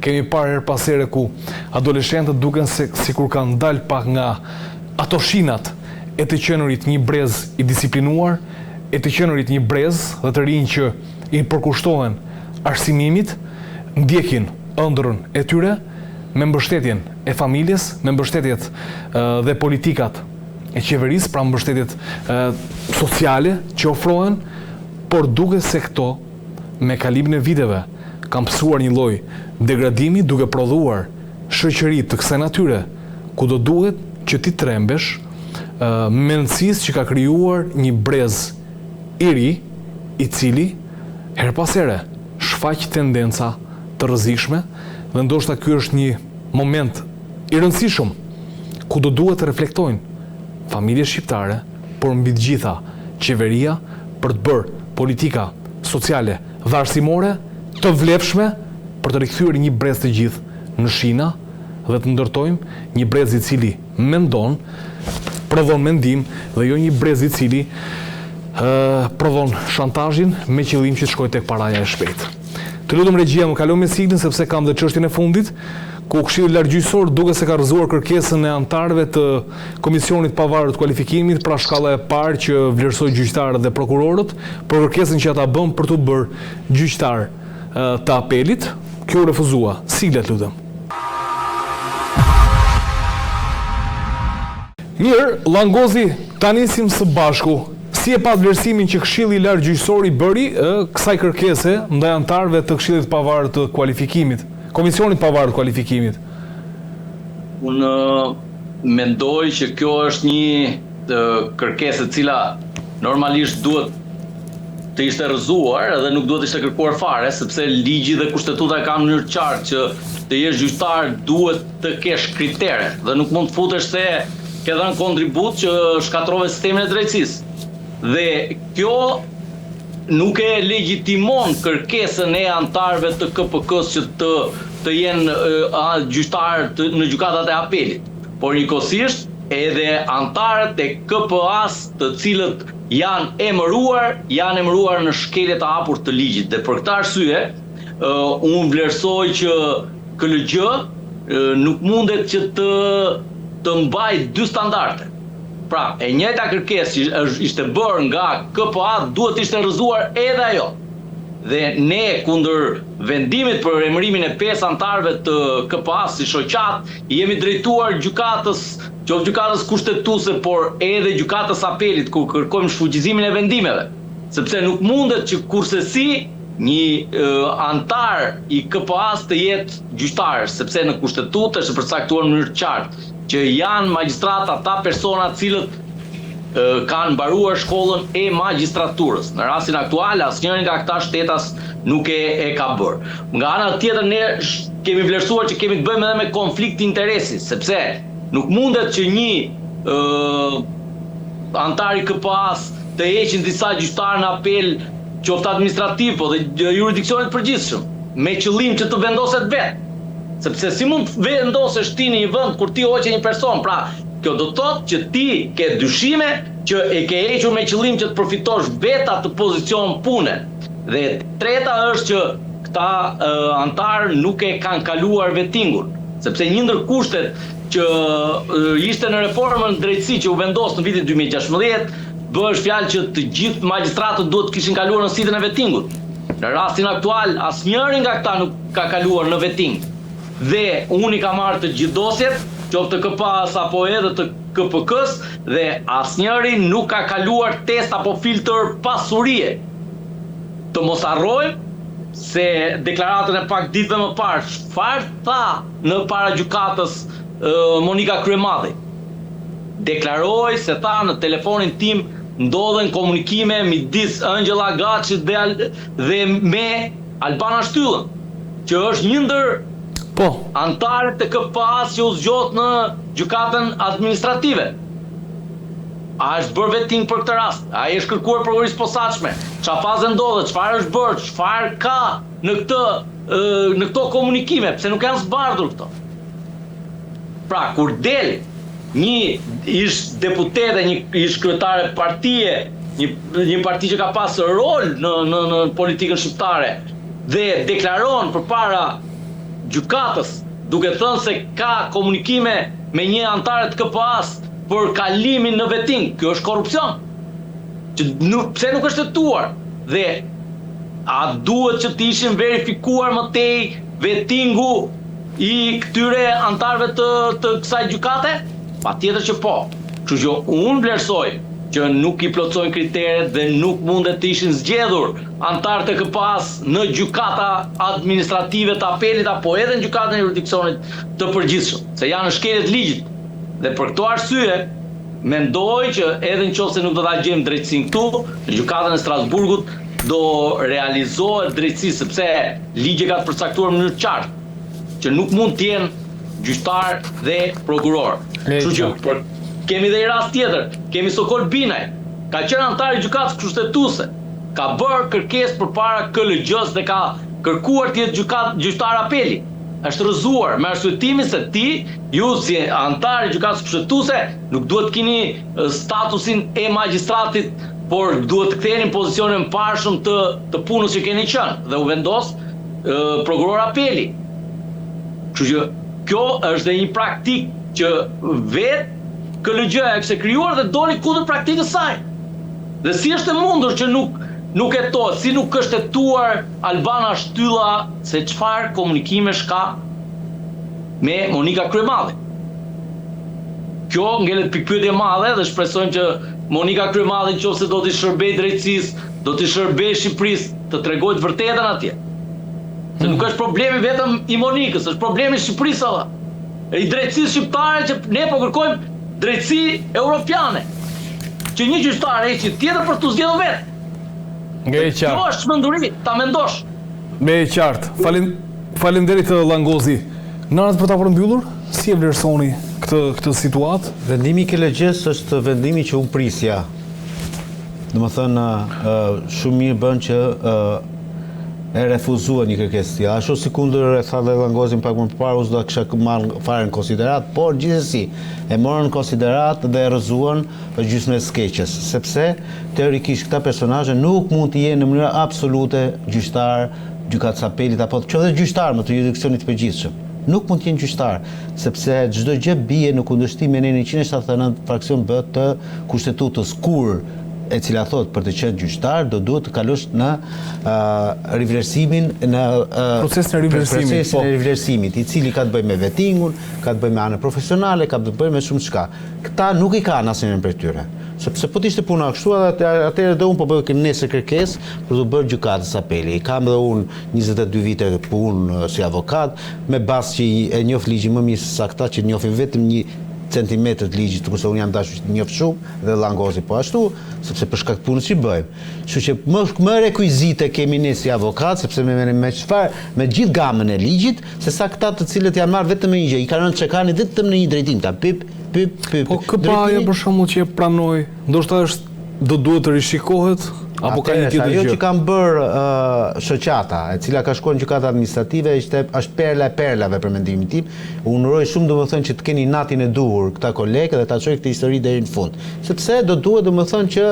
Kemi parë her pas here ku adoleshentët duken sikur kanë dalë pak nga ato shinat e të qenurit një brez i disiplinuar, e të qenurit një brez dhe të rinj që i përkushtohen arsimimit, ndjekin ëndrrën e tyre me mbështetjen e familjes, me mbështetjet dhe politikat e qeverisë, pra mbështetjet sociale që ofrohen, por duke se këto me kalimin e viteve kanë pësuar një lloj degradimi, duke prodhuar shoqëri të kësaj natyre, ku do duhet që ti trembesh mendësisë që ka krijuar një brez i ri, i cili her pas here shfaq tendenca të rrezikshme, dhe ndoshta ky është një moment i rëndësishëm ku do duhet të reflektojnë familjet shqiptare, por mbi të gjitha qeveria, për të bërë politika sociale dhe arsimore të vlefshme për të rikthyer një brez të gjithë në shina dhe të ndërtojmë një brez i cili mendon, prodhon mendim, dhe jo një brez i cili prodhon shantazhin me qëllim që të shkojë tek paraja e shpejtë. Të lutem regjia, më kaloj me siglin sepse kam dhe çështjen e fundit, ku Këshilli Lartgjyqësor duke se ka rrëzuar kërkesën e anëtarëve të Komisionit Pavarur të Kualifikimit, pra shkalla e parë që vlerësoi gjyqtarët dhe prokurorët, për kërkesën që ata bën për të bërë gjyqtar të apelit, kjo refuzua. Siglet, lutem. Mirë, Langozi, ta nisim së bashku. Si e pat vlerësimin që Këshilli Lartgjyqësor i bëri kësaj kërkese ndaj anëtarëve të Këshillit Pavarur të Kualifikimit, Komisionit Pavarur të Kualifikimit? Unë mendoj që kjo është një kërkesë e cila normalisht duhet të ishte rrëzuar dhe nuk duhet të ishte kërkuar fare, sepse ligji dhe kushtetuta ka në mënyrë qartë që të jesh gjyqtar duhet të kesh kritere dhe nuk mund të futesh se ke dhënë kontribut që shkatrove sistemin e drejtësisë. Dhe kjo nuk e legjitimon kërkesën e anëtarëve të KPK-s që të jenë gjyqtarë në gjykatat e apelit, por njëkohësisht edhe anëtarët e KPA-s të cilët janë emëruar në shkelje të hapur të ligjit. Dhe për këtë arsye, unë vlerësoj që KLG nuk mundet që të mbajë dy standarde. Pra, e njëjta kërkesë që ishte bërë nga KPA duhet ishte rrëzuar edhe ajo. Dhe ne kundër vendimit për emërimin e 5 anëtarëve të KPA-s si shoqat, jemi drejtuar gjykatës, qoftë gjykatës kushtetuese, por edhe gjykatës apelit ku kërkojmë shfuqizimin e vendimeve. Sepse nuk mundet që kursesi një anëtar i KPA-s të jetë gjyqtar, sepse në kushtetutë është përcaktuar në mënyrë qartë që janë magjistratë ata persona cilët kanë mbaruar shkollën e magjistraturës. Në rastin aktual, asnjëri nga këta shtetas nuk e ka bërë. Nga ana tjetër, ne kemi vlerësuar që kemi të bëjmë edhe me konflikt interesi, sepse nuk mundet që një anëtar i KPA-s të heqin disa gjyqtarë në apel, qoftë administrativ, po dhe jurisdiksionit përgjithshëm, me qëllim që të vendoset vetë. Sepse si mund të vendosesh ti në një vend kur ti hoqe një person, pra kjo do të thotë që ti ke dyshime që e ke hequr me qëllim që të përfitosh vetë atë pozicion pune. Dhe treta është që këta anëtarë nuk e kanë kaluar vettingun, sepse një ndër kushtet që ishte në reformën drejtësi që u vendos në vitin 2016, bëhet fjalë që të gjithë magjistratët duhet të kishin kaluar në sitën e vettingut. Në rastin aktual, asnjëri nga këta nuk ka kaluar në vetting. Dhe unë i kam marrë të gjithë dosjet, qoftë të KPA-s apo edhe të KPK-s, dhe asnjëri nuk ka kaluar test apo filtr pasurie. Të mos harrojmë se deklaratën e pak ditëve më parë, çfarë tha në para gjykatës Monika Kryemadhi. Deklaroi se tha në telefonin tim ndodhen komunikime midis Angela Gaçit dhe me Albana Shtyllën, që është një ndër Po. Antarët e KPA-s që u zgjot në gjykatën administrative. A është bërë veting për këtë rast? A është kërkuar prokurisë posaçme? Çfarë faze ndodhet? Çfarë është bërë? Çfarë ka në këto komunikime? Pse nuk janë zbardhur këto? Pra, kur del një ish deputete, një ish kryetare partie, një parti që ka pasur rol në politikën shqiptare dhe deklaron përpara gjykatës, duke thënë se ka komunikime me një antar të KPA-s për kalimin në veting. Kjo është korrupsion. Pse nuk është tetuar? Dhe a duhet që të ishin verifikuar më tej vetingu i këtyre antarëve të kësaj gjykate? Patjetër që po. Kështu që unë vlerësoj që nuk i plotësojnë kriteret dhe nuk mundet të ishin zgjedhur antarët e KPA-s në gjykata administrative të apelit apo edhe në gjykatën e jurisdiksionit të përgjithshëm, se janë në shkeljet ligjit. Dhe për këto arsye, mendoj që edhe nëse nuk do ta gjejmë drejtësinë këtu, në gjykatën e Strasburgut do realizohet drejtësi, sepse ligji ka të përcaktuar në mënyrë të qartë që nuk mund të jenë gjyqtar dhe prokuror. Kështu që kemi dhe i rast tjetër, kemi Sokol Binaj, ka qenë antar i gjykatës kushtetuese, ka bërë kërkesë përpara KLG-s dhe ka kërkuar të jetë gjyqtar apeli. Është rrëzuar me arsyetimin se ti, ju si antar i gjykatës kushtetuese, nuk duhet të keni statusin e magjistratit, por duhet të ktheheni në pozicionin e mparshëm të punës që keni qenë dhe u vendos prokuror apeli. Kështu që kjo është dhe një praktikë që vetë KLG-ja e kishte krijuar dhe doli kundër praktikës saj. Dhe si është e mundur që nuk hetohet, si nuk është hetuar Albana Shtylla se çfarë komunikimesh ka me Monika Kryemalli. Kjo ngelet pikpyetje e madhe dhe shpresojmë që Monika Kryemalli nëse do t'i shërbejë drejtësisë, do t'i shërbejë Shqipërisë, të tregojë të vërtetën atje. Se nuk është problemi vetëm i Monikës, është problemi i Shqipërisë edhe. I drejtësisë shqiptare që ne po kërkojmë drejtësi europiane, që një gjyqtar heqë tjetër për t'u zgjedhur vetë. Nga e qartë. Kjo është çmenduri, ta mendosh. Me e qartë. Faleminderit Langozi. Narat për ta përmbyllur, si e vlerësoni këtë situatë? Vendimi i KLG-s është vendimi që unë prisja. Domethënë, shumë mirë bën që e refuzua një kërkesë tillë. Ashtu sikundër e tha dhe Langozin pak më parë, unë do ta kisha marrë fare në konsiderat, por gjithsesi e morën në konsiderat dhe e rrëzuan për gjysmën e skeqes, sepse teorikisht këta personazhe nuk mund të jenë në mënyrë absolute gjyqtar gjykatës apelit apo çdo gjyqtar më të jurisdiksionit të përgjithshëm. Nuk mund të jenë gjyqtar, sepse çdo gjë bie në kundërshtim me 179 fraksion B të kushtetutës, kur e cila thot për të qenë gjyqtar do duhet të kalosh në rivlerësimin procesin e rivlerësimit, i cili ka të bëjë me vetingun, ka të bëjë me anën profesionale, ka të bëjë me shumë çka. Këta nuk i kanë asnjërin prej tyre. Sepse po të ishte puna kështu, atëherë do unë po bëj nesër kërkesë për të bërë gjykatës apeli. Kam dhe unë 22 vite punë si avokat, me bazë që e njoh ligjin më mirë se sa këta që njohin vetëm 1 centimetër të ligjit, kurse unë jam dashur të njoh shumë dhe Langozi po ashtu, sepse për shkak të punës që bëjmë. Kështu që më rekuizite kemi ne si avokat, sepse me gjithë gamën e ligjit, se sa këta të cilët janë marrë vetëm me një gjë, i kanë rënë çekani vetëm në një drejtim, ta pyp. Po KPA-ja për shembull që e pranoi, ndoshta do duhet të rishikohet apo ka një tjetër gjë? Ajo që kanë bërë shoqata, e cila ka shkuar në gjykatë administrative, është perla e perlave për mendimin tim. Unë uroj shumë domethënë që të keni natin e duhur këta kolegë dhe ta çojë këtë histori deri në fund. Sepse do duhet domethënë që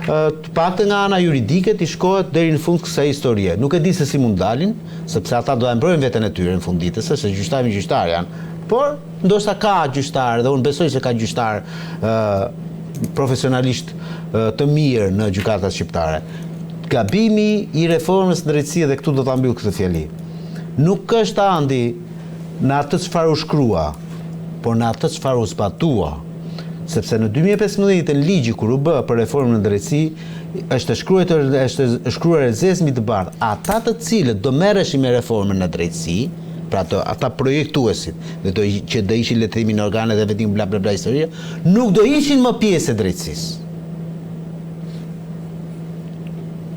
të paktën nga ana juridike të shkohet deri në fund kësaj historie. Nuk e di se si mund dalin, sepse ata do ta mbrojnë veten e tyre në fund ditës, se gjyqtar janë. Por ndoshta ka gjyqtar dhe unë besoj se ka gjyqtar profesionalisht të mirë në gjykatat shqiptare. Gabimi i reformës së drejtësisë, dhe këtu do ta mbyll këtë fjali, nuk është andi në atë çfarë u shkrua, por në atë çfarë u zbatua. Sepse në 2015 në ligji kur u bë për reformën në drejtësi, është shkruar e zezë mbi të bardhë. Ata të cilët do merreshin me reformën në drejtësi, pra ata projektuesit, që do ishin le të themi në organet e vetim bla bla bla historia, nuk do ishin më pjesë e drejtësisë.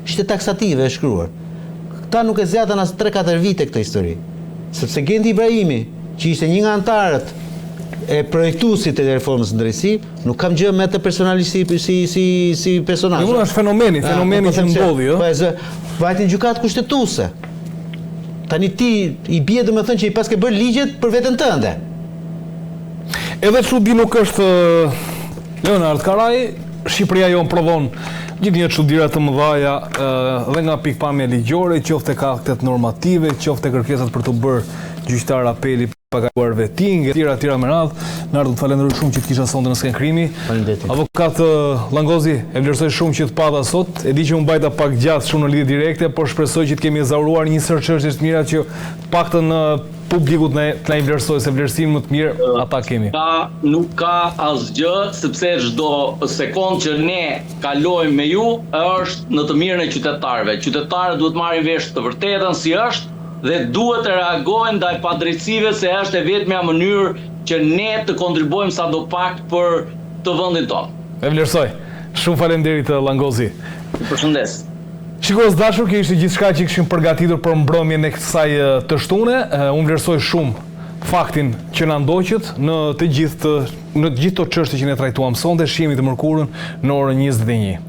Ishte taksative e shkruar. Këta nuk e zjatën as 3-4 vite këtë histori. sepse Gendi Ibrahimi, që ishte një nga antarët e projektuesit e reformës në drejtësi, nuk kam gjë me të personalisht si personazh. Kjo është fenomeni që ndodhi, ë. Vajti në gjykatë kushtetuese. Tani ti i bie domethënë që i paske bërë ligjet për veten tënde. Edhe çudi nuk është Leonard Karaj, Shqipëria jon prodhon gjithë një çuditëra të mëdha dhe nga pikpamja ligjore, qoftë ka aktet normative, qoftë kërkesat për të bërë gjyqtar apeli pagaruar vetting, tjera me radhë. Nardo, të falenderoj shumë që të kisha sonte në sken krimi. Avokat Langozi, e vlerësoj shumë që të pata sot. E di që unë bajta pak gjatë shumë në lidhje direkte, por shpresoj që të kemi ezauruar një sër çështje të mira që paktën publikut të na i vlerësoj, se vlerësim më të mirë ata kemi. Nuk ka asgjë, sepse çdo sekond që ne kalojmë me ju është në të mirën e qytetarëve. Qytetarët duhet marrin vesh të vërtetën si është dhe duhet të reagojnë ndaj padrejtësive, se është e vetmja mënyrë që ne të kontribuojmë sadopak për të vendin tonë. E vlerësoj. Shumë faleminderit Langozi. Përshëndes. Shikues dashur, kjo ishte gjithçka që kishim përgatitur për mbrëmjen e kësaj të shtune. Unë vlerësoj shumë faktin që na ndoqët në të gjithë ato çështje që ne trajtuam sonte. Shihemi të mërkurën në orën 21.